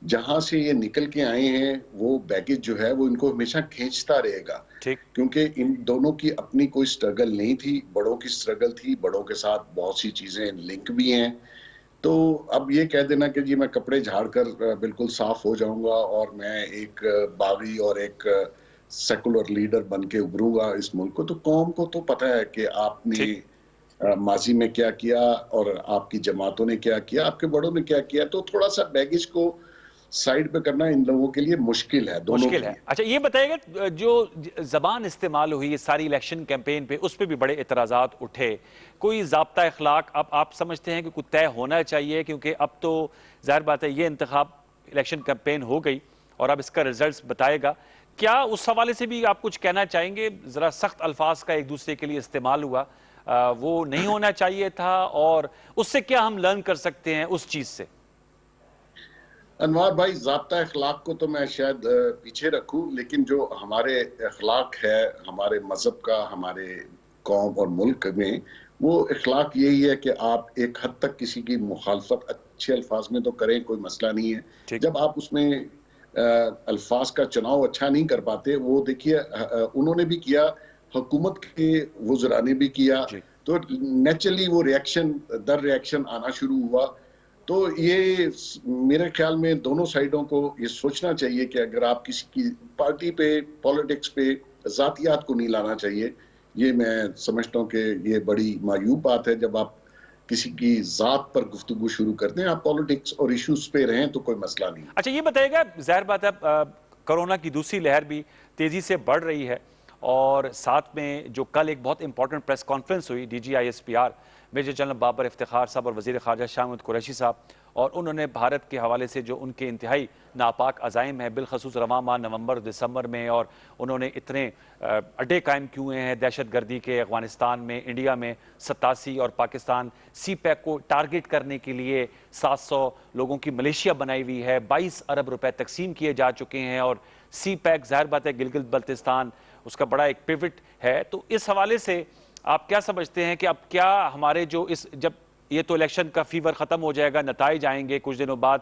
जहां से ये निकल के आए हैं, वो बैगेज जो है वो इनको हमेशा खींचता रहेगा, क्योंकि इन दोनों की अपनी कोई स्ट्रगल नहीं थी, बड़ों की स्ट्रगल थी, बड़ों के साथ बहुत सी चीजें लिंक भी हैं। तो अब ये कह देना कि जी मैं कपड़े झाड़कर बिल्कुल साफ हो जाऊंगा और मैं एक बागी और एक सेकुलर लीडर बन के उभरूंगा इस मुल्क को, तो कौम को तो पता है कि आपने माजी में क्या किया और आपकी जमातों ने क्या किया, आपके बड़ों ने क्या किया। तो थोड़ा सा बैगेज को साइड पे करना इन लोगों के लिए मुश्किल है, दोनों मुश्किल है। अच्छा ये बताइएगा, जो जबान इस्तेमाल हुई सारी इलेक्शन कैंपेन पे, उस पर भी बड़े एतराजात उठे। कोई ज़ाब्ता अखलाक अब आप समझते हैं कि कुछ तय होना चाहिए? क्योंकि अब तो जाहिर बात है ये इंतखाब इलेक्शन कैंपेन हो गई और अब इसका रिजल्ट बताएगा। क्या उस हवाले से भी आप कुछ कहना चाहेंगे? ज़रा सख्त अल्फाज का एक दूसरे के लिए इस्तेमाल हुआ, वो नहीं होना चाहिए था, और उससे क्या हम लर्न कर सकते हैं उस चीज़ से? अनवार भाई, ज़ाब्ता अखलाक को तो मैं शायद पीछे रखूं, लेकिन जो हमारे अखलाक है हमारे मजहब का, हमारे कौम और मुल्क में, वो इखलाक यही है कि आप एक हद तक किसी की मुखालफत अच्छे अल्फाज में तो करें, कोई मसला नहीं है। ठीक। जब आप उसमें अल्फाज का चुनाव अच्छा नहीं कर पाते, वो देखिए उन्होंने भी किया, हुकूमत के वज़रा ने भी किया, जी। तो नेचुरली वो रिएक्शन दर रिएक्शन आना शुरू हुआ। तो ये मेरे ख्याल में दोनों साइडों को ये सोचना चाहिए कि अगर आप किसी की पार्टी पे, पॉलिटिक्स पे, ज़ातियात को नहीं लाना चाहिए। ये मैं समझता हूँ कि ये बड़ी मायूब बात है जब आप किसी की ज़ात पर गुफ्तगू शुरू करते हैं। आप पॉलिटिक्स और इश्यूज पे रहें तो कोई मसला नहीं। अच्छा, ये बताइएगा, जाहिर बात है कोरोना की दूसरी लहर भी तेजी से बढ़ रही है और साथ में जो कल एक बहुत इंपॉर्टेंट प्रेस कॉन्फ्रेंस हुई DGISPR, major general Babar Iftikhar साहब और वजीर खारजा शाह महमूद कुरैशी साहब, और उन्होंने भारत के हवाले से जो उनके इंतहाई नापाक अज़ाइम है बिलखसूस रवां माह नवंबर दिसंबर में, और उन्होंने इतने अड्डे कायम किए हुए हैं दहशत गर्दी के अफगानिस्तान में, इंडिया में 87, और पाकिस्तान CPEC को टारगेट करने के लिए 700 लोगों की मलेशिया बनाई हुई है, 22 अरब रुपए तकसीम किए जा चुके हैं, और CPEC जाहिर बात है गिलगित बल्तिस्तान उसका बड़ा एक पिवट है। तो इस हवाले से आप क्या समझते हैं कि अब क्या हमारे जो इस, जब ये तो इलेक्शन का फीवर खत्म हो जाएगा, नताइज आएंगे कुछ दिनों बाद,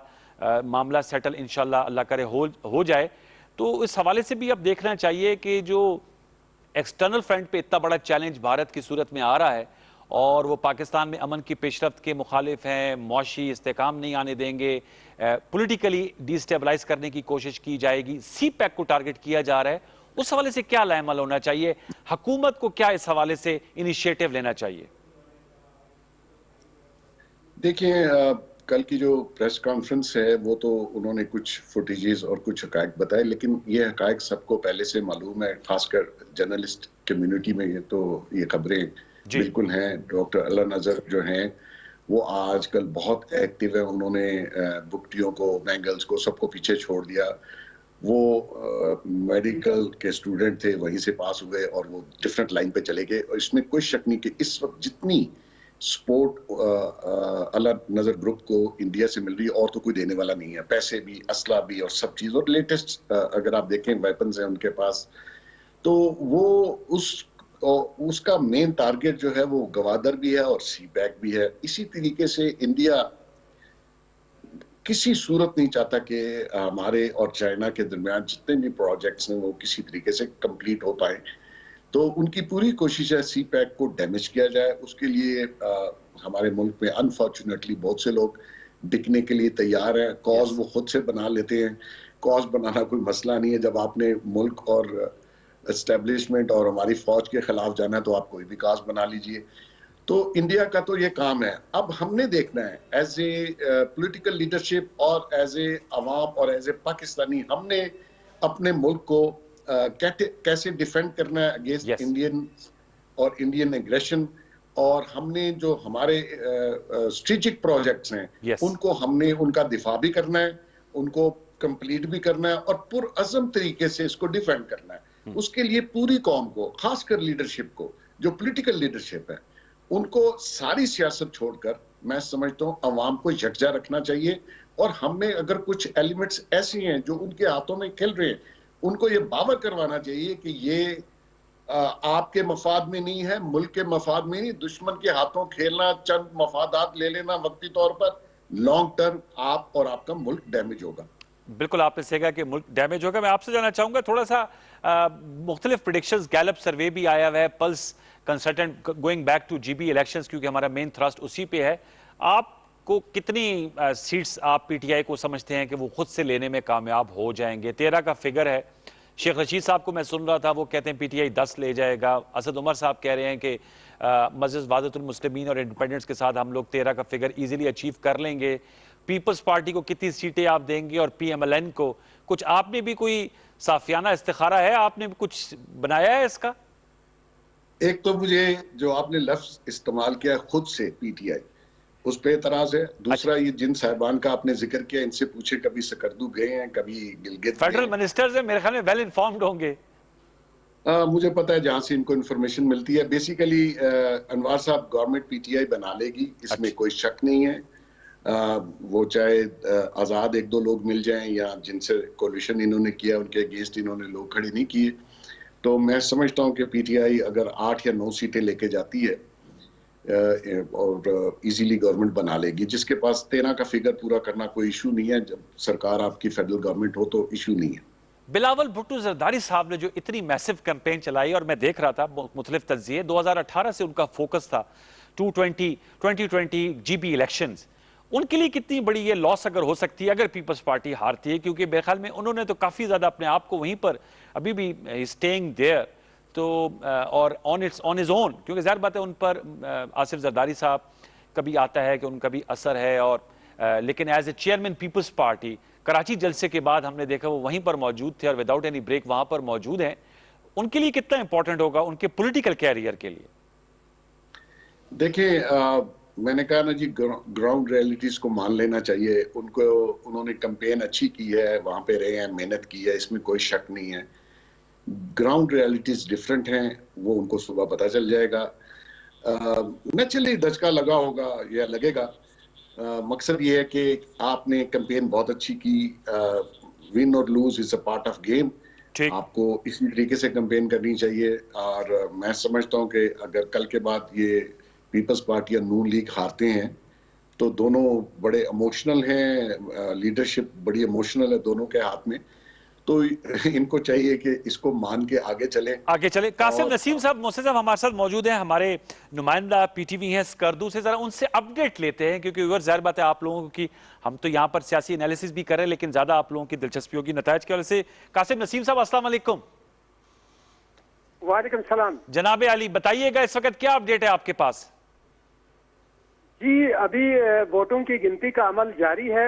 मामला सेटल इंशाल्लाह अल्लाह करे हो जाए, तो इस हवाले से भी अब देखना चाहिए कि जो एक्सटर्नल फ्रंट पे इतना बड़ा चैलेंज भारत की सूरत में आ रहा है और वो पाकिस्तान में अमन की पेशरफ्त के मुखालिफ हैं, मौशी इस्तेकाम नहीं आने देंगे, पॉलिटिकली डिस्टेबलाइज करने की कोशिश की जाएगी, CPEC को टारगेट किया जा रहा है, उस हवाले से क्या लाएमल होना चाहिए? हुकूमत को क्या इस हवाले से इनिशिएटिव लेना चाहिए? देखिए, कल की जो प्रेस कॉन्फ्रेंस है वो तो उन्होंने कुछ फुटेजेस और कुछ हकायक बताए, लेकिन ये हकायक सबको पहले से मालूम है, खासकर जर्नलिस्ट कम्युनिटी में ये खबरें बिल्कुल हैं। डॉक्टर अला नजर जो हैं वो आजकल बहुत एक्टिव है, उन्होंने बुकटियों को, बैंगल्स को, सबको पीछे छोड़ दिया। वो मेडिकल के स्टूडेंट थे, वहीं से पास हुए और वो डिफरेंट लाइन पे चले गए, और इसमें कोई शक नहीं कि इस वक्त जितनी सपोर्ट अला नजर ग्रुप को इंडिया से मिल रही है और तो कोई देने वाला नहीं है, पैसे भी, असला भी और सब चीज, और लेटेस्ट अगर आप देखें वेपन्स हैं उनके पास। तो वो उसका मेन टारगेट जो है वो गवादर भी है और CPEC भी है। इसी तरीके से इंडिया किसी सूरत नहीं चाहता कि हमारे और चाइना के दरमियान जितने भी प्रोजेक्ट्स हैं वो किसी तरीके से कंप्लीट हो पाए। तो उनकी पूरी कोशिश है CPEC को डैमेज किया जाए। उसके लिए हमारे मुल्क में अनफॉर्चुनेटली बहुत से लोग बिकने के लिए तैयार हैं, कॉज वो खुद से बना लेते हैं। कॉज बनाना कोई मसला नहीं है, जब आपने मुल्क और एस्टेब्लिशमेंट और हमारी फौज के खिलाफ जाना है तो आप कोई भी कॉज बना लीजिए। तो इंडिया का तो ये काम है। अब हमने देखना है एज ए पॉलिटिकल लीडरशिप और एज ए अवाम और एज ए पाकिस्तानी, हमने अपने मुल्क को कैसे डिफेंड करना है अगेंस्ट इंडियन और इंडियन एग्रेशन, और हमने जो हमारे स्ट्रेटेजिक प्रोजेक्ट्स हैं उनको हमने उनका दिफा भी करना है, उनको कंप्लीट भी करना है और पुरअज़म तरीके से इसको डिफेंड करना है। उसके लिए पूरी कौम को, खासकर लीडरशिप को, जो पॉलिटिकल लीडरशिप है, उनको सारी सियासत छोड़कर मैं समझता हूँ अवाम को यकजा रखना चाहिए। और हमें अगर कुछ एलिमेंट्स ऐसे हैं जो उनके हाथों में खेल रहे हैं, उनको ये बावर करवाना चाहिए कि ये आपके मफाद में नहीं है, मुल्क के मफाद में नहीं। दुश्मन के हाथों खेलना, चंद मफादात ले लेना वक्ती तौर पर, लॉन्ग टर्म आप और आपका मुल्क डैमेज होगा। बिल्कुल आपने सही कहा कि मुल्क डैमेज होगा। मैं आपसे जानना चाहूंगा थोड़ा सा, मुख्तलिफ प्रेडिक्शंस, गैलप सर्वे भी आया हुआ है, pulse consultant, going back to GB elections, क्योंकि हमारा मेन थ्रस्ट उसी पे है। आपको कितनी सीट्स आप PTI को समझते हैं कि वो खुद से लेने में कामयाब हो जाएंगे? 13 का फिगर है। शेख रशीद साहब को मैं सुन रहा था, वो कहते हैं PTI 10 ले जाएगा। असद उमर साहब कह रहे हैं कि मस्जिद वादतुल मुस्लिमीन और इंडिपेंडेंट्स के साथ हम लोग 13 का फिगर इजीली अचीव कर लेंगे। पीपल्स पार्टी को कितनी सीटें आप देंगे और PMLN को कुछ? आपने भी कोई साफियाना इस्तिखारा है, आपने भी कुछ बनाया है इसका? एक तो मुझे जो आपने लफ्ज इस्तेमाल किया खुद से PTI, उस पे एतराज है। दूसरा, ये जिन साहिबान का आपने जिक्र किया, इनसे पूछे, कभी सकरदू गए हैं, कभी गिलगित, फेडरल मिनिस्टर्स है, मेरे ख्याल में वेल इन्फॉर्म्ड होंगे। मुझे पता है जहां से इनको इन्फॉर्मेशन मिलती है। बेसिकली अनवार साहब गवर्नमेंट PTI बना लेगी, इसमें कोई शक नहीं है। वो चाहे आजाद एक दो लोग मिल जाएं या जिनसे कोलिशन इन्होंने किया उनके अगेंस्ट इन्होंने लोग खड़े नहीं किए, तो मैं समझता हूं कि PTI अगर 8 या 9 सीटें लेके जाती है और इजीली गवर्नमेंट बना लेगी, जिसके पास 13 का फिगर पूरा करना कोई इशू नहीं है। जब सरकार आपकी फेडरल गवर्नमेंट हो तो इशू नहीं है। बिलावल भुट्टो जरदारी साहब ने जो इतनी मैसिव कैंपेन चलाई, और मैं देख रहा था मुख्तलिफ तज्जिए, 2018 से उनका फोकस था 2020 GB इलेक्शंस। उनके लिए कितनी बड़ी ये लॉस अगर हो सकती है अगर पीपल्स पार्टी हारती है, क्योंकि मेरे ख्याल में उन्होंने तो काफी ज्यादा अपने आप को वहीं पर अभी भी स्टेइंग देयर, तो और ऑन हिज ओन, क्योंकि ज़ाहिर बात है उन पर आसिफ जरदारी साहब कभी आता है कि उनका भी असर है, और लेकिन as a chairman Peoples Party Karachi जलसे के बाद हमने देखा वो वहीं पर मौजूद थे और विदाउट एनी ब्रेक वहां पर मौजूद हैं। उनके लिए कितना इंपॉर्टेंट होगा उनके पॉलिटिकल कैरियर के लिए? देखिए, मैंने कहा ना जी, ग्राउंड रियलिटीज को मान लेना चाहिए उनको। उन्होंने कैंपेन अच्छी की है, वहां पे रहे हैं, मेहनत की है, इसमें कोई शक नहीं है। ग्राउंड रियलिटीज डिफरेंट हैं, वो उनको सुबह पता चल जाएगा। नेचुरली धचका लगा होगा या लगेगा। मकसद ये है कि आपने कैंपेन बहुत अच्छी की, विन और lose is a part of game. आपको इसी तरीके से कैंपेन करनी चाहिए। और मैं समझता हूं कि अगर कल के बाद ये पीपल्स पार्टी या नून लीग हारते हैं तो दोनों बड़े इमोशनल हैं, लीडरशिप बड़ी इमोशनल है दोनों के हाथ में, तो इनको चाहिए कि इसको मान के आगे चले। कासिम नसीम साहब मुझसे साहब हमारे साथ मौजूद हैं, हमारे नुमाइंदा पीटीवी हैं स्कर्दू से, जरा उनसे अपडेट लेते हैं, क्योंकि व्यूअर जाहिर बात है आप लोगों की, हम तो यहाँ पर सियासी एनालिसिस भी कर रहे हैं लेकिन ज्यादा आप लोगों की दिलचस्पी होगी नतायज की वजह से। कासिम नसीम साहब अस्सलाम वालेकुम। वालेकुम सलाम जनाब अली, बताइएगा इस वक्त क्या अपडेट है आपके पास? जी, अभी वोटों की गिनती का अमल जारी है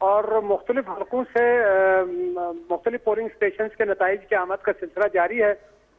और मुख्तलिफ हलकों से मुख्तलिफ पोलिंग स्टेशन के नताइज की आमद का सिलसिला जारी है।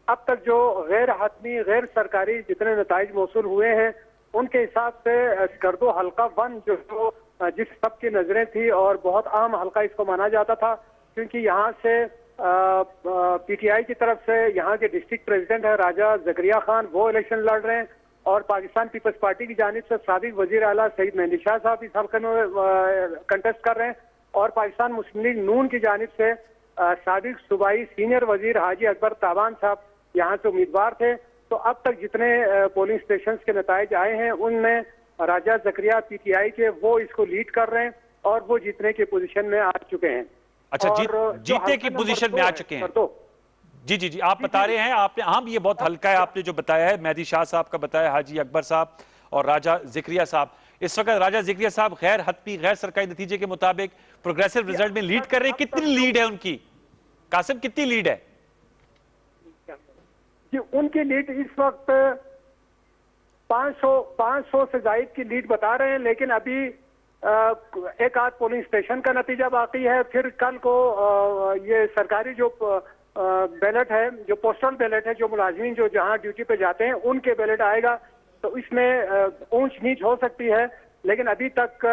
अब तक जो गैर हतमी गैर सरकारी जितने नताइज मौसूल हुए हैं उनके हिसाब से स्कर्दो हल्का 1 जो जिस सब की नजरें थी और बहुत अहम हल्का इसको माना जाता था, क्योंकि यहाँ से पीटीआई की तरफ से यहाँ के डिस्ट्रिक्ट प्रेसिडेंट है राजा जकरिया खान, वो इलेक्शन लड़ रहे हैं, और पाकिस्तान पीपल्स पार्टी की जानिब से साबिक वजीर आला सईद मेहंदी शाह साहब इस हल्के में कंटेस्ट कर रहे हैं, और पाकिस्तान मुस्लिम लीग नून की जानिब से साबिक सूबाई सीनियर वजीर हाजी अकबर ताबान साहब यहाँ से उम्मीदवार थे। तो अब तक जितने पोलिंग स्टेशन के नताइज आए हैं उनमें राजा जकरिया पीटीआई के वो इसको लीड कर रहे हैं और वो जीतने की पोजीशन में आ चुके हैं। अच्छा, जीतने की पोजीशन में आ चुके हैं। जी जी जी, आप बता रहे हैं आपने, हाँ ये बहुत हल्का है आपने जो बताया है, मेहदी शाह साहब का बताया, हाजी अकबर साहब और राजा जिक्रिया साहब। इस वक्त राजा जिक्रिया साहब गैर हतमी गैर सरकारी नतीजे के मुताबिक प्रोग्रेसिव रिजल्ट में लीड कर रहे हैं। कितनी लीड है उनकी कासिम, कितनी लीड है? जी, उनकी लीड इस वक्त 500 से जायद की लीड बता रहे हैं, लेकिन अभी एक आध पोलिंग स्टेशन का नतीजा बाकी है। फिर कल को ये सरकारी जो बैलेट है, जो पोस्टल बैलेट है, जो मुलाजमीन जो जहां ड्यूटी पे जाते हैं उनके बैलेट आएगा, तो इसमें ऊंच नीच हो सकती है, लेकिन अभी तक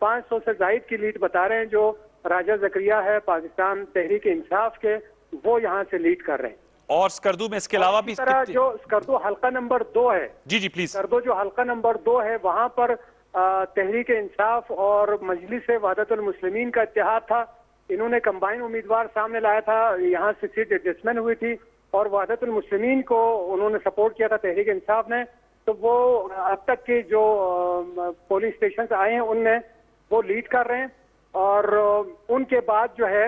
500 से जायद की लीड बता रहे हैं जो राजा जकरिया है पाकिस्तान तहरीक इंसाफ के, वो यहाँ से लीड कर रहे हैं। और स्कर्दू में इसके अलावा भी जो स्कर्दू हल्का नंबर 2 है, जी जी प्लीज, स्कर्दू जो हल्का नंबर 2 है वहां पर तहरीक इंसाफ और मजलिस वहदतुल मुस्लिमीन का इत्तेहाद था। इन्होंने कंबाइन उम्मीदवार सामने लाया था, यहाँ से सीट एडजस्टमेंट हुई थी और वहदतुल मुस्लिमीन को उन्होंने सपोर्ट किया था तहरीक इंसाफ ने। तो वो अब तक के जो पोलिंग स्टेशन आए हैं उनमें वो लीड कर रहे हैं, और उनके बाद जो है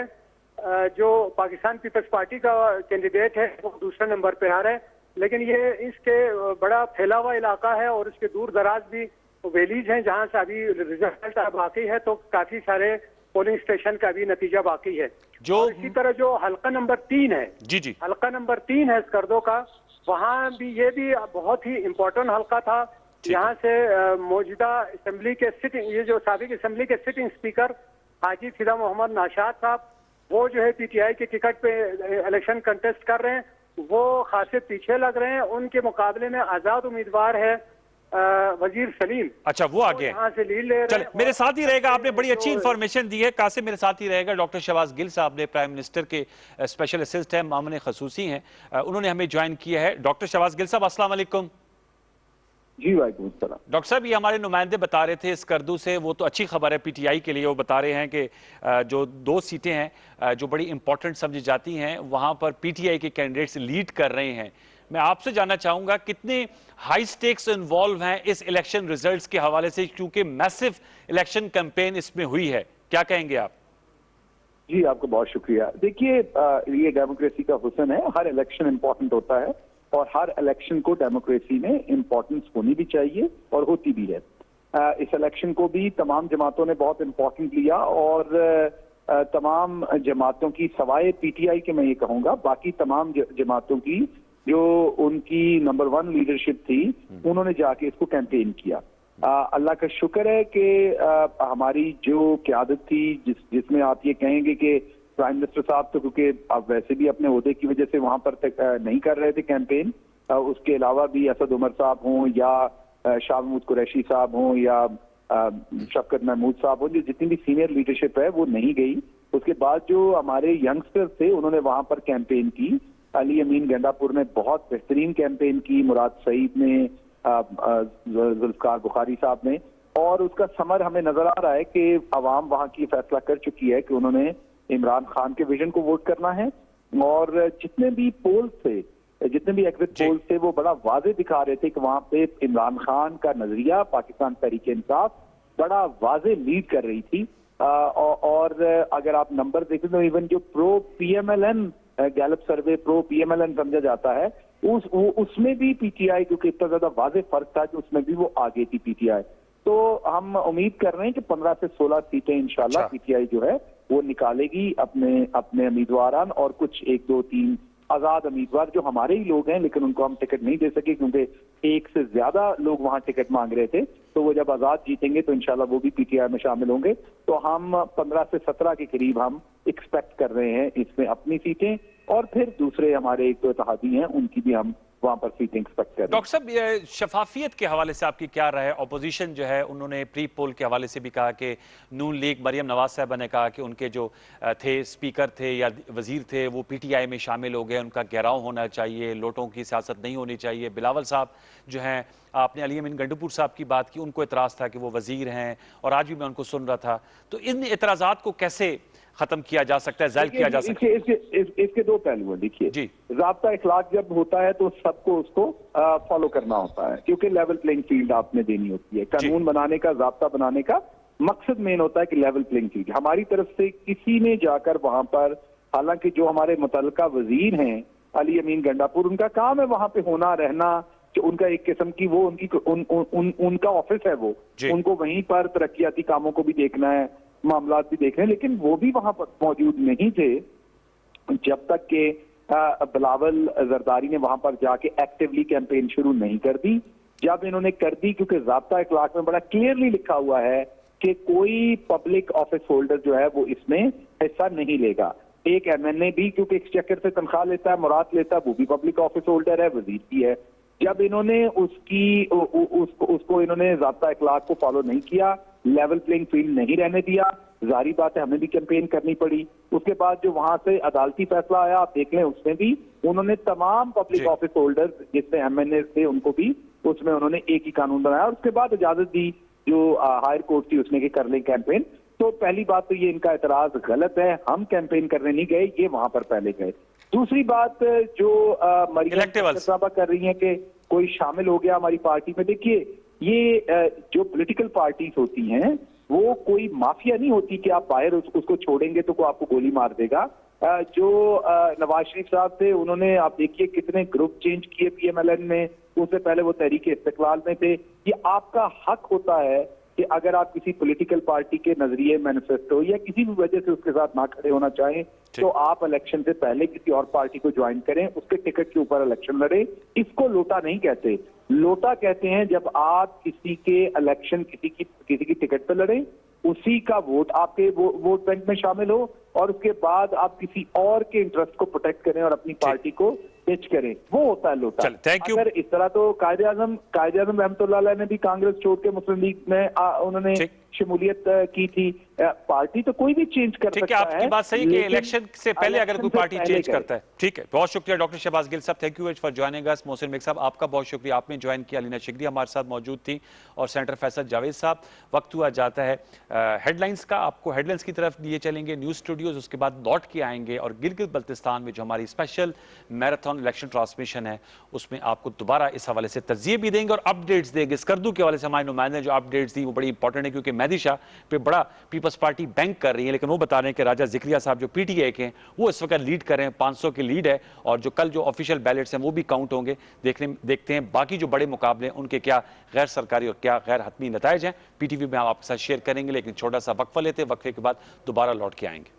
जो पाकिस्तान पीपल्स पार्टी का कैंडिडेट है वो दूसरे नंबर पे आ रहा है। लेकिन ये इसके बड़ा फैला हुआ इलाका है और इसके दूर दराज भी वैलीज हैं जहां से अभी रिजल्ट बाकी है, तो काफी सारे पोलिंग स्टेशन का भी नतीजा बाकी है। जो इसी तरह जो हल्का नंबर 3 है, जी जी, हल्का नंबर 3 है स्कर्दो का, वहां भी ये भी बहुत ही इम्पोर्टेंट हल्का था। यहाँ से मौजूदा असेंबली के सिटिंग, ये जो साबिक असेंबली के सिटिंग स्पीकर हाजी फिदा मोहम्मद नाशाद साहब, वो जो है पीटीआई के टिकट पे इलेक्शन कंटेस्ट कर रहे हैं, वो खासे पीछे लग रहे हैं। उनके मुकाबले में आजाद उम्मीदवार है वजीर सलीम। अच्छा, वो आगे यहाँ से लीड ले रहे हैं। मेरे साथ ही रहेगा, आपने बड़ी अच्छी इंफॉर्मेशन दी है कासिम, मेरे साथ ही रहेगा डॉक्टर शहबाज गिल साहब ने, प्राइम मिनिस्टर के स्पेशल असिस्टेंट हैं, मामले खसूसी हैं, उन्होंने हमें ज्वाइन किया है। डॉक्टर शहबाज गिल साहब अस्सलाम वालेकुम। जी वालेकुम सलाम। डॉक्टर साहब, ये हमारे नुमाइंदे बता रहे थे स्कर्दू से, वो तो अच्छी खबर है पीटीआई के लिए, वो बता रहे हैं कि जो 2 सीटें हैं जो बड़ी इंपॉर्टेंट समझी जाती हैं वहां पर पीटीआई के कैंडिडेट्स लीड कर रहे हैं। मैं आपसे जानना चाहूंगा कितने हाई स्टेक्स इन्वॉल्व हैं इस इलेक्शन रिजल्ट्स के हवाले से, क्योंकि मैसिव इलेक्शन कैंपेन इसमें हुई है, क्या कहेंगे आप? जी, आपका बहुत शुक्रिया। देखिए, ये डेमोक्रेसी का हुस्न है, हर इलेक्शन इंपॉर्टेंट होता है और हर इलेक्शन को डेमोक्रेसी में इंपॉर्टेंस होनी भी चाहिए और होती भी है। इस इलेक्शन को भी तमाम जमातों ने बहुत इंपॉर्टेंट लिया और तमाम जमातों की, सवाए पीटीआई के मैं ये कहूंगा, बाकी तमाम जमातों की जो उनकी नंबर 1 लीडरशिप थी, उन्होंने जाके इसको कैंपेन किया। अल्लाह का शुक्र है कि हमारी जो क़यादत थी, जिसमें आप ये कहेंगे कि प्राइम मिनिस्टर साहब तो क्योंकि आप वैसे भी अपने ओहदे की वजह से वहां पर नहीं कर रहे थे कैंपेन, उसके अलावा भी असद उमर साहब हों या शाह महमूद कुरैशी साहब हों या शफकत महमूद साहब हों, जितनी भी सीनियर लीडरशिप है वो नहीं गई। उसके बाद जो हमारे यंगस्टर्स थे उन्होंने वहां पर कैंपेन की। अली अमीन गंडापुर ने बहुत बेहतरीन कैंपेन की, मुराद सईद ने, जुल्फकार बुखारी साहब ने, और उसका समर हमें नजर आ रहा है कि अवाम वहां की फैसला कर चुकी है कि उन्होंने इमरान खान के विजन को वोट करना है। और जितने भी पोल्स थे, जितने भी एग्जिट पोल्स थे, वो बड़ा वाजे दिखा रहे थे कि वहां पे इमरान खान का नजरिया, पाकिस्तान तहरीक इंसाफ बड़ा वाजे लीड कर रही थी। और अगर आप नंबर देखें तो इवन जो प्रो पीएमएलएन गैलप सर्वे प्रो पीएमएलएन समझा जाता है, उसमें भी पीटीआई, क्योंकि इतना ज्यादा वाजे फर्क था कि उसमें भी वो आगे थी पीटीआई। तो हम उम्मीद कर रहे हैं कि 15 से 16 सीटें इंशाल्लाह पीटीआई जो है वो निकालेगी अपने उम्मीदवारान, और कुछ 1, 2, 3 आजाद उम्मीदवार जो हमारे ही लोग हैं, लेकिन उनको हम टिकट नहीं दे सके क्योंकि 1 से ज्यादा लोग वहां टिकट मांग रहे थे। तो वो जब आजाद जीतेंगे तो इंशाल्लाह वो भी पीटीआई में शामिल होंगे। तो हम 15 से 17 के करीब हम एक्सपेक्ट कर रहे हैं इसमें अपनी सीटें, और फिर दूसरे हमारे 1-2 इत्तेहादी हैं उनकी भी हम वहां पर सीटिंग एक्सपेक्ट कर रहे हैं। डॉक्टर साहब, ये शफाफियत के हवाले से आपकी क्या राय है? ऑपोजिशन जो है उन्होंने प्री पोल के हवाले से भी कहा कि नून लीग मरियम नवाज साहबा ने कहा कि उनके जो थे स्पीकर थे या वजीर थे वो पीटीआई में शामिल हो गए, उनका घेराव होना चाहिए, लोटों की सियासत नहीं होनी चाहिए। बिलावल साहब जो हैं, आपने अली अमीन गंडापुर साहब की बात की, उनको एतराज़ था कि वो वजीर हैं, और आज भी मैं उनको सुन रहा था। तो इन एतराज़ात को कैसे खत्म किया जा सकता है, ज़ाइल किया जा सकता है? इसके 2 पहलू हैं। देखिए, ज़ाब्ता इखलाक जब होता है तो सबको उसको फॉलो करना होता है, क्योंकि लेवल प्लेइंग फील्ड आपने देनी होती है। कानून बनाने का, ज़ाब्ता बनाने का मकसद मेन होता है कि लेवल प्लेइंग फील्ड। हमारी तरफ से किसी ने जाकर वहां पर, हालांकि जो हमारे मुतल्लिका वजीर हैं अली अमीन गंडापुर, उनका काम है वहां पे होना रहना, जो उनका एक किस्म की वो उनका ऑफिस है, वो उनको वहीं पर तरक्याती कामों को भी देखना है, मामला भी देख रहे हैं, लेकिन वो भी वहां पर मौजूद नहीं थे जब तक के बिलावल जरदारी ने वहां पर जाके एक्टिवली कैंपेन शुरू नहीं कर दी। जब इन्होंने कर दी, क्योंकि ज़ाब्ता इखलाक में बड़ा क्लियरली लिखा हुआ है कि कोई पब्लिक ऑफिस होल्डर जो है वो इसमें हिस्सा नहीं लेगा। एक एमएनए भी क्योंकि एक्सचेकर से तनख्वाह लेता है, मुराद लेता है, वो भी पब्लिक ऑफिस होल्डर है, वजीर भी है। जब इन्होंने उसको इन्होंने ज़ाब्ता इखलाक को फॉलो नहीं किया, लेवल प्लेइंग फील्ड नहीं रहने दिया, जारी बात है हमें भी कैंपेन करनी पड़ी। उसके बाद जो वहां से अदालती फैसला आया, आप देख लें, उसमें भी उन्होंने तमाम पब्लिक ऑफिस होल्डर्स जिसमें एमएनए थे उनको भी उसमें उन्होंने एक ही कानून बनाया, और उसके बाद इजाजत दी जो हायर कोर्ट थी उसने कि कर लें कैंपेन। तो पहली बात तो ये इनका एतराज गलत है, हम कैंपेन करने नहीं गए, ये वहां पर पहले गए। दूसरी बात जो मरियम साहबा कर रही है कि कोई शामिल हो गया हमारी पार्टी में, देखिए ये जो पॉलिटिकल पार्टीज होती हैं वो कोई माफिया नहीं होती कि आप बाहर उसको छोड़ेंगे तो कोई आपको गोली मार देगा। जो नवाज शरीफ साहब थे, उन्होंने आप देखिए कितने ग्रुप चेंज किए पीएमएलएन में, उससे पहले वो तहरीक इस्तिकलाल में थे। ये आपका हक होता है कि अगर आप किसी पॉलिटिकल पार्टी के नजरिए, मैनिफेस्टो या किसी भी वजह से उसके साथ ना खड़े होना चाहें तो आप इलेक्शन से पहले किसी और पार्टी को ज्वाइन करें, उसके टिकट के ऊपर इलेक्शन लड़े। इसको लोटा नहीं कहते, लोटा कहते हैं जब आप किसी के इलेक्शन किसी की टिकट पर लड़ें, उसी का वोट आपके वोट बैंक में शामिल हो, और उसके बाद आप किसी और के इंटरेस्ट को प्रोटेक्ट करें और अपनी पार्टी को पिच करें, वो होता है लोटा। अगर इस तरह तो कायदे आजम रहमतुल्लाह अलैह ने भी कांग्रेस छोड़ के मुस्लिम लीग में उन्होंने शमूलियत की थी। पार्टी तो कोई भी चेंज कर सकता है। आपकी बात सही कि इलेक्शन से पहले अगर कोई पार्टी चेंज करता है। ठीक है, बहुत शुक्रिया डॉक्टर शहबाज गिल साहब, thank you for joining us. Mohsin Baig साहब, आपका बहुत शुक्रिया, आपने ज्वाइन किया। अलीना शिगरी हमारे साथ मौजूद थी, और सेनेटर फैसल जावेद साहब। वक्त हुआ जाता है हेडलाइंस का, आपको हेडलाइंस की तरफ लिए चलेंगे न्यूज स्टूडियोज, उसके बाद लौट के आएंगे और गिलगित बल्तिस्तान में जो हमारी special marathon marathon election transmission है उसमें आपको दोबारा इस हवाले से तजिए भी देंगे और अपडेट्स देंगे। स्कर्दू के हवाले से हमारे नुमाइंदे ने जो अपडेट्स दी वो बड़ी इंपॉर्टेंट है, क्योंकि मेहदी शाह पे बड़ा पीपल्स पार्टी बैंक कर रही है, लेकिन वो बता रहे हैं कि राजा जिक्रिया साहब जो पीटीआई के हैं वो इस वक्त लीड कर रहे हैं, 500 की लीड है, और जो कल जो ऑफिशियल बैलेट्स हैं वो भी काउंट होंगे। देखते हैं बाकी जो बड़े मुकाबले उनके क्या गैर सरकारी और क्या गैर हतमी नताइज हैं। पीटीवी में हम आपके साथ शेयर करेंगे, लेकिन छोटा सा वक्फा लेते हैं, वक्फे के बाद दोबारा लौट के आएंगे।